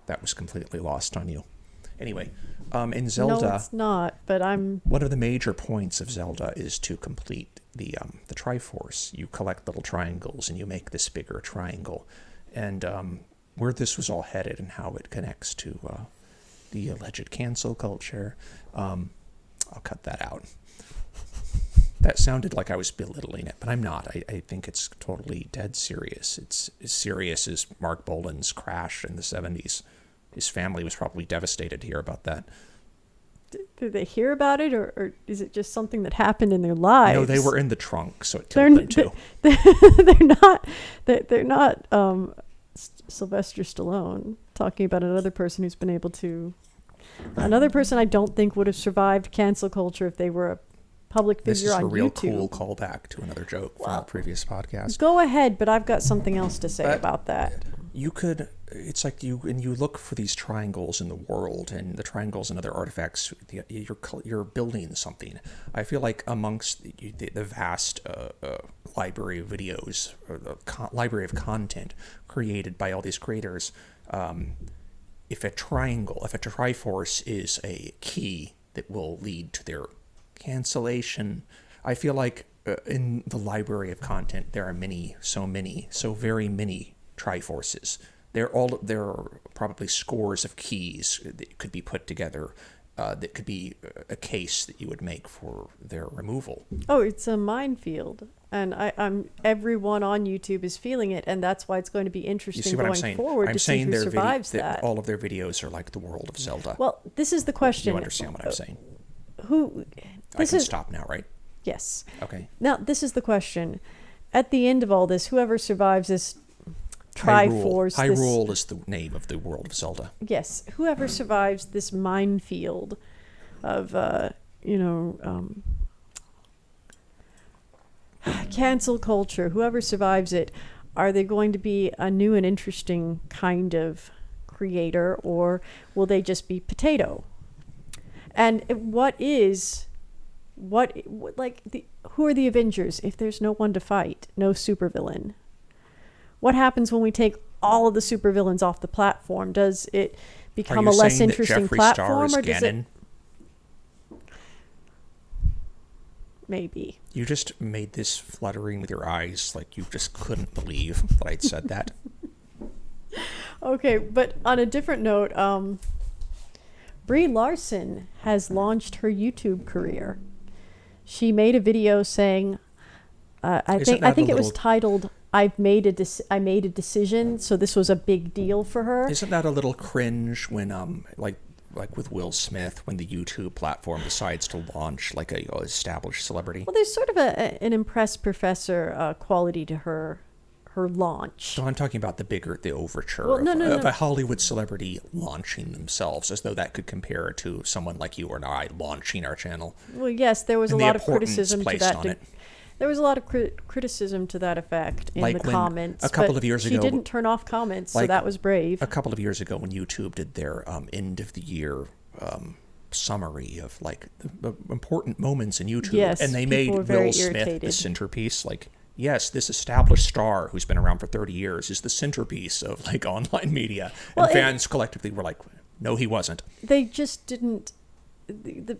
That was completely lost on you. Anyway, in Zelda... No, it's not, but one of the major points of Zelda is to complete the Triforce. You collect little triangles and you make this bigger triangle. And where this was all headed and how it connects to the alleged cancel culture, I'll cut that out. That sounded like I was belittling it, but I'm not. I think it's totally dead serious. It's as serious as Mark Bolan's crash in the 70s. His family was probably devastated to hear about that. Did they hear about it, or is it just something that happened in their lives? No, they were in the trunk, so it killed them too. They're not Sylvester Stallone talking about another person who's been able to... Another person I don't think would have survived cancel culture if they were a public figure on YouTube. This is a real cool callback to another joke from a previous podcast. Go ahead, but I've got something else to say about that. You could... It's like you look for these triangles in the world, and the triangles and other artifacts, you're building something. I feel like amongst the vast library of videos, or the library of content created by all these creators, if a Triforce is a key that will lead to their cancellation, I feel like in the library of content there are so very many Triforces. There are probably scores of keys that could be put together that could be a case that you would make for their removal. Oh, it's a minefield. And I'm everyone on YouTube is feeling it, and that's why it's going to be interesting going forward to see who survives that. All of their videos are like the world of Zelda. Well, this is the question. You understand what I'm saying? I can stop now, right? Yes. Okay. Now, this is the question. At the end of all this, whoever survives this Triforce... Hyrule is the name of the world of Zelda. Yes. Whoever survives this minefield of, cancel culture, whoever survives it, are they going to be a new and interesting kind of creator, or will they just be potato? And who are the Avengers if there's no one to fight, no supervillain? What happens when we take all of the supervillains off the platform? Does it become a less interesting platform, or does it? Maybe. You just made this fluttering with your eyes, like you just couldn't believe that I'd said that. Okay, but on a different note, Brie Larson has launched her YouTube career. She made a video saying, I think it was titled, I made a decision, so this was a big deal for her. Isn't that a little cringe when like with Will Smith, when the YouTube platform decides to launch like a established celebrity? Well, there's sort of an impressed professor quality to her her launch. So I'm talking about the overture Well, of a Hollywood celebrity launching themselves, as though that could compare to someone like you or I launching our channel. Well, yes, there was And a the lot of importance criticism to placed that. on it. There was a lot of criticism to that effect in Like the when comments. a couple but of years she ago- didn't turn off comments, so Like that was brave. A couple of years ago, when YouTube did their end of the year summary of like the important moments in YouTube, Yes, and they people were made very Will Smith the irritated. centerpiece. Like, yes, this established star who's been around for 30 years is the centerpiece of like online media, Well, and fans collectively were like, no, he wasn't. They just didn't. The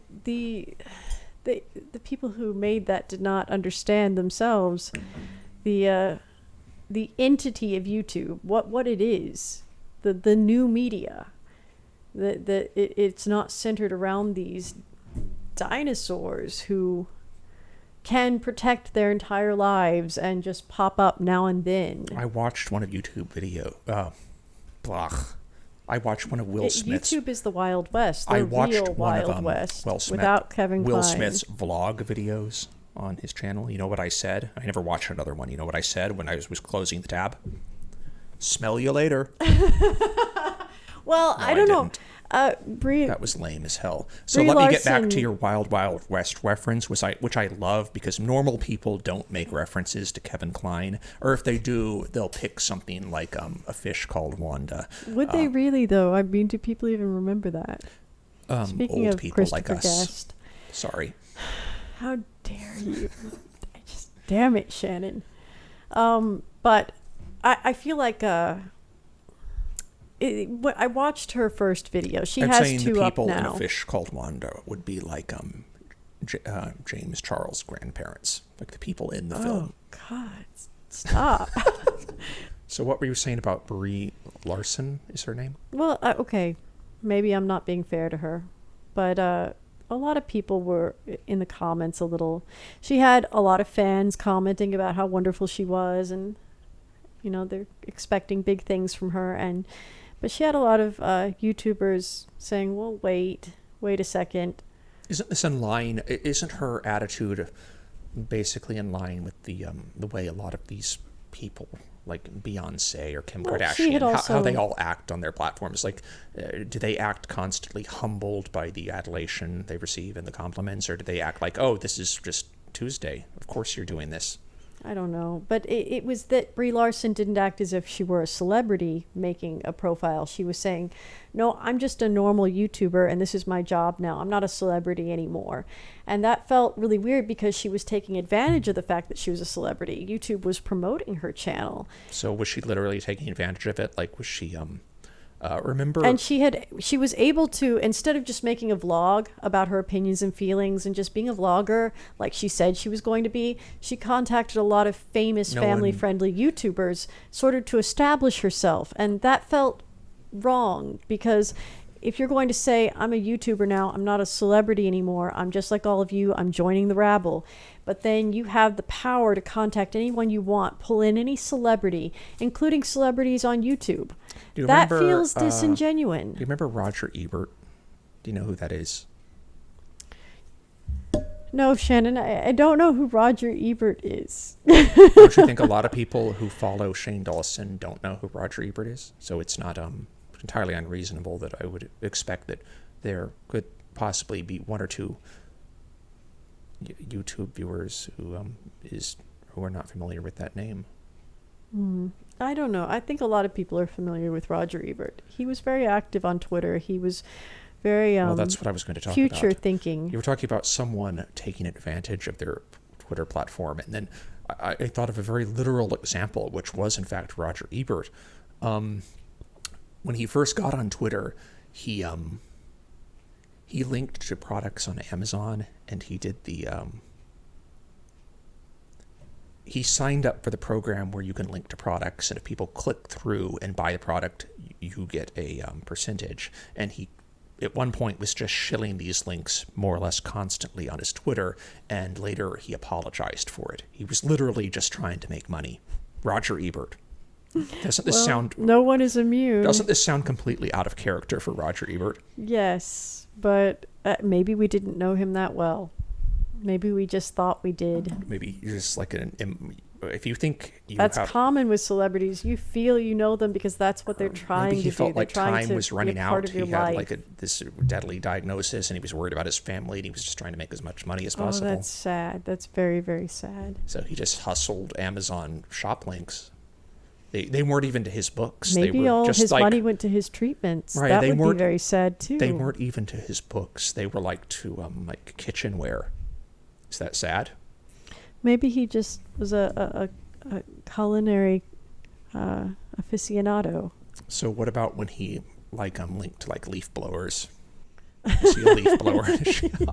people who made that did not understand themselves the entity of YouTube, what it is, the new media. It's not centered around these dinosaurs who can protect their entire lives and just pop up now and then. I watched one of YouTube video. I watched one of Will Smith's. YouTube is the Wild West. The I watched real one Wild of West Will Smith, without Kevin Will Kline. Smith's vlog videos on his channel. You know what I said? I never watched another one. You know what I said when I was closing the tab? Smell you later. Well, No, I don't know. didn't. Brie, That was lame as hell. So Brie let me get back Larson- to your Wild Wild West reference, which I love, because normal people don't make references to Kevin Kline, or if they do, they'll pick something like a fish called Wanda. would they really though? I mean, do people even remember that? Speaking Old of people Christopher like us. Guest, Sorry. how dare you? Damn it, Shannon. But I feel like I watched her first video. She I'm has saying two the up people in now. A Fish Called Wanda would be like James Charles' grandparents, like the people in the film. Oh God, stop. So what were you saying about Brie Larson is her name? Well, okay, maybe I'm not being fair to her, but a lot of people were in the comments a little. She had a lot of fans commenting about how wonderful she was, and you know they're expecting big things from her. But she had a lot of YouTubers saying, "Well, wait a second." Isn't this in line? Isn't her attitude basically in line with the way a lot of these people, like Beyonce or Kim Well, she had Kardashian, how also- they all act on their platforms? Like, do they act constantly humbled by the adulation they receive and the compliments, or do they act like, oh, this is just Tuesday, of course you're doing this? I don't know, but it was that Brie Larson didn't act as if she were a celebrity making a profile. She was saying, no, I'm just a normal YouTuber and this is my job now. I'm not a celebrity anymore. And that felt really weird because she was taking advantage of the fact that she was a celebrity. YouTube was promoting her channel. So was she literally taking advantage of it? Like, was she, remember? And she was able to, instead of just making a vlog about her opinions and feelings and just being a vlogger like she said she was going to be, she contacted a lot of famous family-friendly YouTubers sort of to establish herself. And that felt wrong because if you're going to say, I'm a YouTuber now, I'm not a celebrity anymore, I'm just like all of you, I'm joining the rabble, but then you have the power to contact anyone you want, pull in any celebrity, including celebrities on YouTube. Do you That remember, feels disingenuine. Do you remember Roger Ebert? Do you know who that is? No, Shannon, I don't know who Roger Ebert is. Don't you think a lot of people who follow Shane Dawson don't know who Roger Ebert is? So it's not entirely unreasonable that I would expect that there could possibly be one or two YouTube viewers who are not familiar with that name. I don't know. I think a lot of people are familiar with Roger Ebert. He was very active on Twitter. He was very Well, that's what I was going to talk future about. thinking. You were talking about someone taking advantage of their Twitter platform, and then I thought of a very literal example, which was in fact Roger Ebert. When he first got on Twitter, he linked to products on Amazon, and he did he signed up for the program where you can link to products, and if people click through and buy the product, you get a percentage. And he, at one point, was just shilling these links more or less constantly on his Twitter, and later he apologized for it. He was literally just trying to make money. Roger Ebert. Doesn't this sound... No one is immune. Doesn't this sound completely out of character for Roger Ebert? Yes, but maybe we didn't know him that well. Maybe we just thought we did. Maybe you're just like if you think you That's have, common with celebrities. You feel you know them because that's what they're trying maybe he to felt do. They're like trying time to was be a running part out. of your He had life. like this deadly diagnosis, and he was worried about his family, and he was just trying to make as much money as Oh, possible. that's sad. That's very, very sad. So he just hustled Amazon shop links. They weren't even to his books. Maybe they were all just his like, money went to his treatments. Right, That they would be weren't- very sad too. They weren't even to his books. They were like to like kitchenware. Is that sad? Maybe he just was a culinary aficionado. So what about when he like linked like leaf blowers? Is he a leaf blower?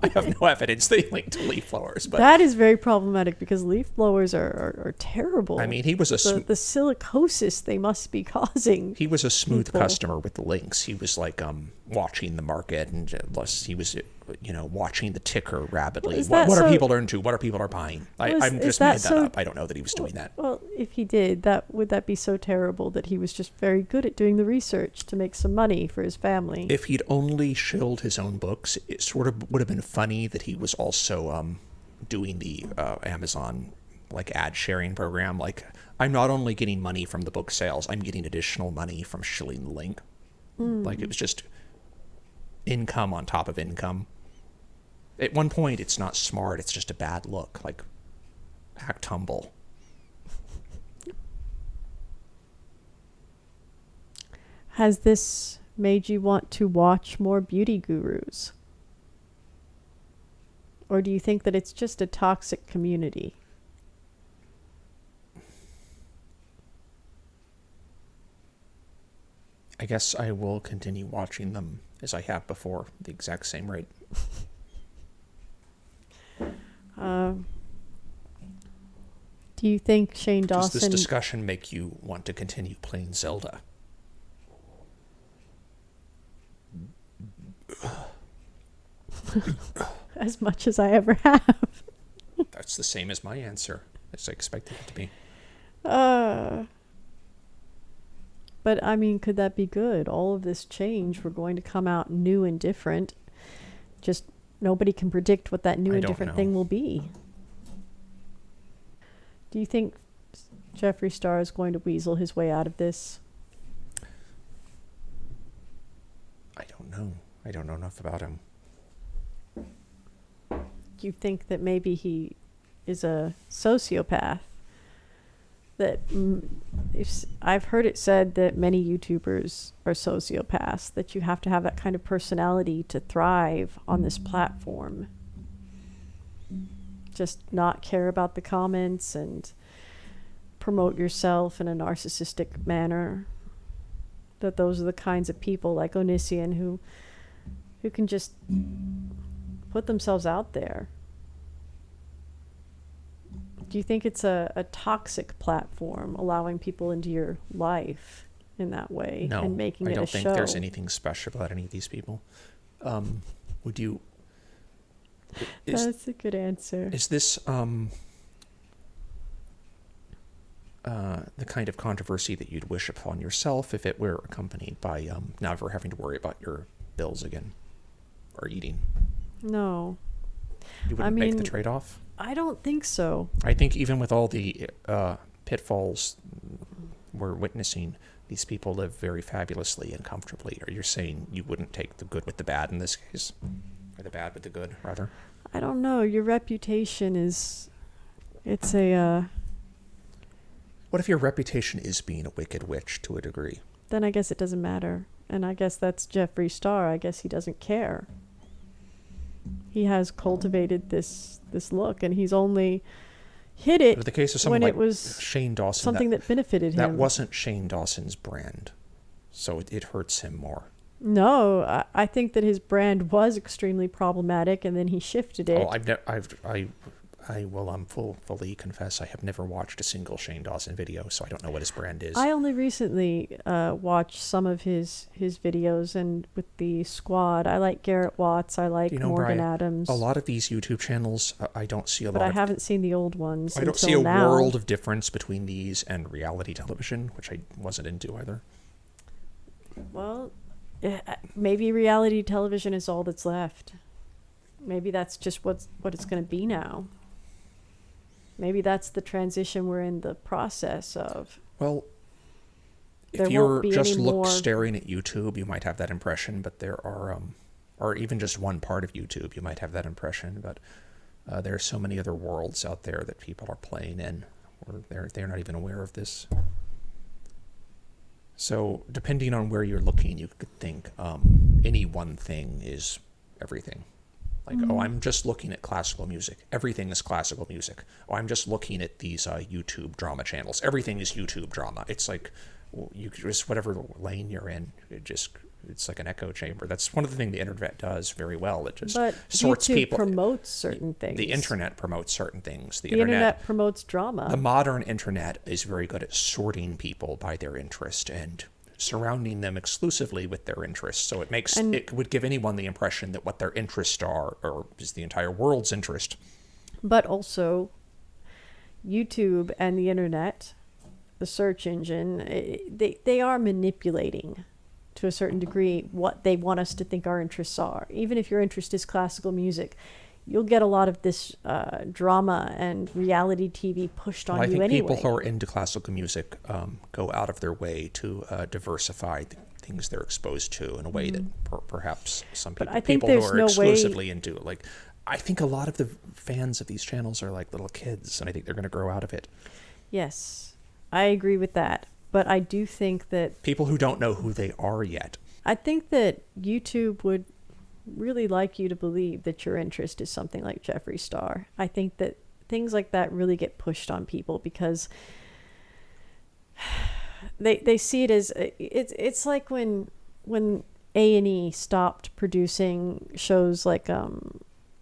I have no evidence they linked to leaf blowers, but That is very problematic because leaf blowers are terrible. I mean, he was a the silicosis they must be causing. he was a smooth people. customer with the links. He was like watching the market, and he was watching the ticker rapidly. Is What that are so- people into? What are people are buying? I'm is just that made that so- up. I don't know that he was doing that. Well, if he did, would that be so terrible that he was just very good at doing the research to make some money for his family? If he'd only shilled his own books, it sort of would have been funny that he was also doing the Amazon like ad sharing program. Like, I'm not only getting money from the book sales, I'm getting additional money from shilling the link. Like, it was just income on top of income. At one point, it's not smart. It's just a bad look. Like, act humble. Has this made you want to watch more beauty gurus? Or do you think that it's just a toxic community? I guess I will continue watching them as I have before, the exact same rate. Do you think Shane Does Dawson... this discussion make you want to continue playing Zelda? as much as I ever have? That's the same as my answer, as I expected it to be. But I mean, could that be good? All of this change, we're going to come out new and different. Just nobody can predict what that new I and don't different know. thing will be. Do you think Jeffree Star is going to weasel his way out of this? I don't know. I don't know enough about him. Do you think that maybe he is a sociopath? That I've heard it said that many YouTubers are sociopaths, that you have to have that kind of personality to thrive on this platform. Just not care about the comments and promote yourself in a narcissistic manner. That those are the kinds of people like Onision who can just put themselves out there. Do you think it's a toxic platform, allowing people into your life in that way No, and making I it a don't show? think there's anything special about any of these people. Would you... That's a good answer. Is this the kind of controversy that you'd wish upon yourself if it were accompanied by never having to worry about your bills again or eating? No, You wouldn't make the mean, trade-off? I don't think so. I think even with all the pitfalls we're witnessing, these people live very fabulously and comfortably. Or you're saying you wouldn't take the good with the bad in this case? Or the bad with the good, rather? I don't know. Your reputation is... It's a... What if your reputation is being a wicked witch to a degree? Then I guess it doesn't matter. And I guess that's Jeffree Star. I guess he doesn't care. He has cultivated this look, and he's only hit it But in the case of when someone like it was Shane Dawson, something that benefited him. that wasn't Shane Dawson's brand, so it hurts him more. No, I think that his brand was extremely problematic, and then he shifted it. Oh, I will fully confess I have never watched a single Shane Dawson video, so I don't know what his brand is. I only recently watched some of his videos, and with the squad, I like Garrett Watts, I like Morgan Brian, Adams. a lot of these YouTube channels, I don't see a but lot I of... haven't seen the old ones I don't see until a now. world of difference between these and reality television, which I wasn't into either. Well, maybe reality television is all that's left. Maybe that's just what it's going to be now. Maybe that's the transition we're in the process of. Well, There if won't you're be just any more. staring at YouTube, you might have that impression, but there are, or even just one part of YouTube, you might have that impression, but there are so many other worlds out there that people are playing in, or they're not even aware of this. So depending on where you're looking, you could think any one thing is everything. Like, oh, I'm just looking at classical music. Everything is classical music. Oh, I'm just looking at these YouTube drama channels. Everything is YouTube drama. It's like, well, you just, whatever lane you're in, it's like an echo chamber. That's one of the things the internet does very well. It just But sorts YouTube people. promotes certain things. The internet promotes certain things. The internet promotes drama. The modern internet is very good at sorting people by their interest and surrounding them exclusively with their interests. So it would give anyone the impression that what their interests are, or is the entire world's interest. But also, YouTube and the internet, the search engine, they are manipulating to a certain degree what they want us to think our interests are. Even if your interest is classical music, you'll get a lot of this drama and reality TV pushed on you anyway. I think people who are into classical music go out of their way to diversify the things they're exposed to in a way that perhaps some people who are exclusively into it. Like, I think a lot of the fans of these channels are like little kids, and I think they're going to grow out of it. Yes, I agree with that. But I do think that people who don't know who they are yet. I think that YouTube would really like you to believe that your interest is something like Jeffree Star. I think that things like that really get pushed on people because they see it as it's like when A&E stopped producing shows like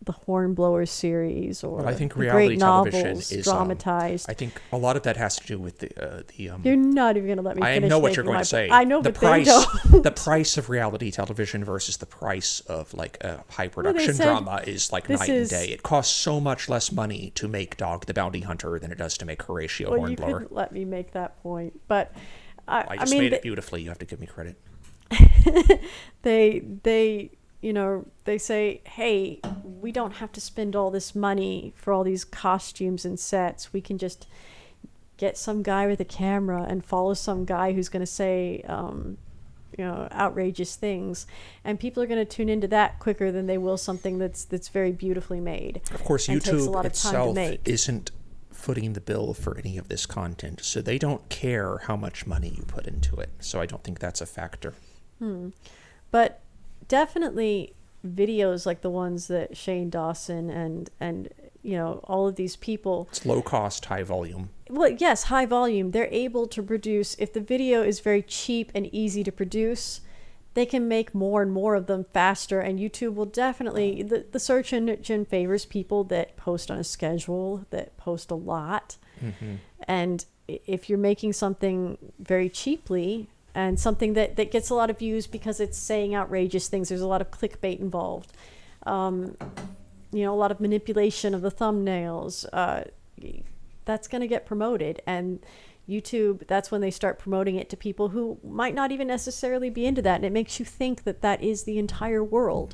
the Hornblower series, or I think the reality great television novels is dramatized. I think a lot of that has to do with the You're not even going to let me finish. I know what you're going to say. I know, the but price, they don't. The price of reality television versus the price of like a high production drama is like night and day. It costs so much less money to make Dog the Bounty Hunter than it does to make Horatio Hornblower. You could let me make that point, but I just made it beautifully. You have to give me credit. They they say, hey, we don't have to spend all this money for all these costumes and sets. We can just get some guy with a camera and follow some guy who's going to say, outrageous things. And people are going to tune into that quicker than they will something that's very beautifully made. Of course, YouTube YouTube takes a lot of time to itself make. isn't footing the bill for any of this content. So they don't care how much money you put into it. So I don't think that's a factor. But definitely videos like the ones that Shane Dawson and all of these people, it's low cost, high volume. Well, yes, high volume. They're able to produce, if the video is very cheap and easy to produce, they can make more and more of them faster. And YouTube will definitely, the search engine favors people that post on a schedule, that post a lot. And if you're making something very cheaply, and something that gets a lot of views because it's saying outrageous things, there's a lot of clickbait involved, a lot of manipulation of the thumbnails, that's going to get promoted. And YouTube, that's when they start promoting it to people who might not even necessarily be into that. And it makes you think that that is the entire world,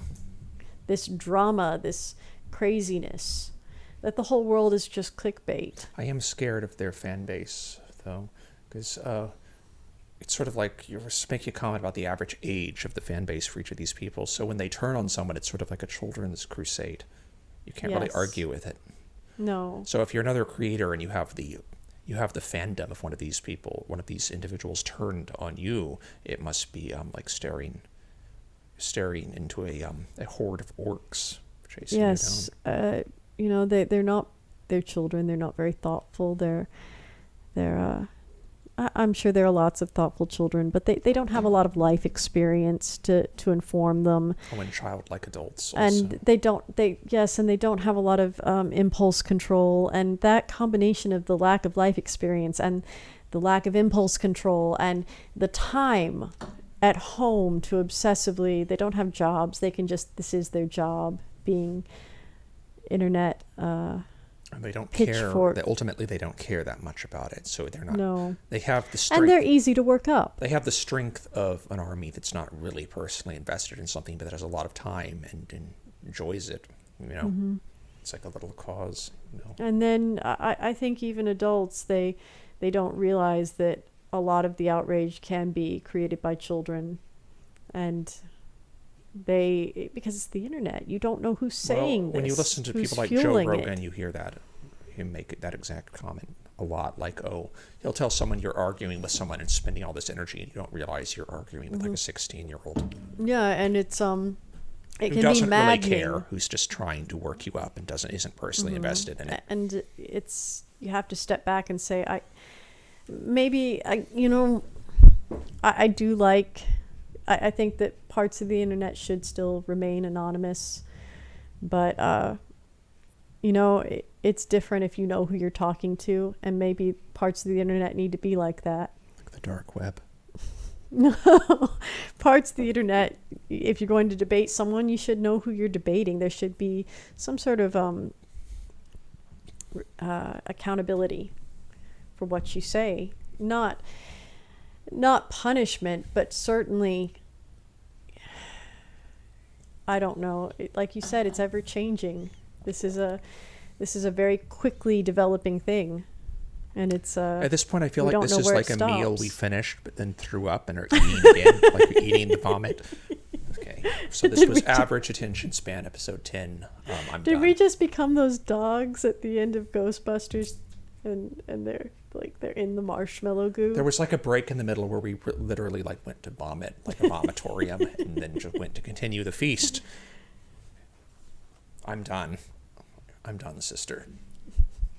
this drama, this craziness, that the whole world is just clickbait. I am scared of their fan base, though, because it's sort of like you're making a comment about the average age of the fan base for each of these people. So when they turn on someone, it's sort of like a children's crusade. You can't really argue with it. No. So if you're another creator and you have the fandom of one of these people, one of these individuals turned on you, it must be like staring into a horde of orcs chasing you down. They're not, they're children. They're not very thoughtful. I'm sure there are lots of thoughtful children, but they don't have a lot of life experience to inform them. And childlike adults also. And they don't have a lot of impulse control, and that combination of the lack of life experience and the lack of impulse control and the time at home to obsessively, they don't have jobs. They can this is their job, being internet and they don't pitchfork. care. Ultimately, they don't care that much about it. So they're not. No. They have the strength. And they're easy to work up. They have the strength of an army that's not really personally invested in something, but that has a lot of time and enjoys it. It's like a little cause, you know. And then I think even adults, they don't realize that a lot of the outrage can be created by children, and because it's the internet, you don't know who's saying this. When you listen to people like Joe Rogan, you hear him make that exact comment a lot. Like, oh, he'll tell someone you're arguing with someone and spending all this energy, and you don't realize you're arguing with like a 16-year-old. Yeah, and it's it who can doesn't be really maddening. care, who's just trying to work you up and isn't personally invested in it. And you have to step back and say, I do like. I think that parts of the internet should still remain anonymous, but it's different if you know who you're talking to, and maybe parts of the internet need to be like that. Like the dark web. No, parts of the internet, if you're going to debate someone, you should know who you're debating. There should be some sort of accountability for what you say. Not punishment, but certainly, I don't know. Like you said, it's ever changing. This is a very quickly developing thing, and it's at this point I feel we like don't this know is where like it a meal stops. we finished but then threw up and are eating again, like we're eating the vomit. Okay, so this was average attention span, episode 10. I'm Did done. we just become those dogs at the end of Ghostbusters, and they're in the marshmallow goo? There was like a break in the middle where we literally like went to vomit, like a vomitorium, and then just went to continue the feast. I'm done, sister.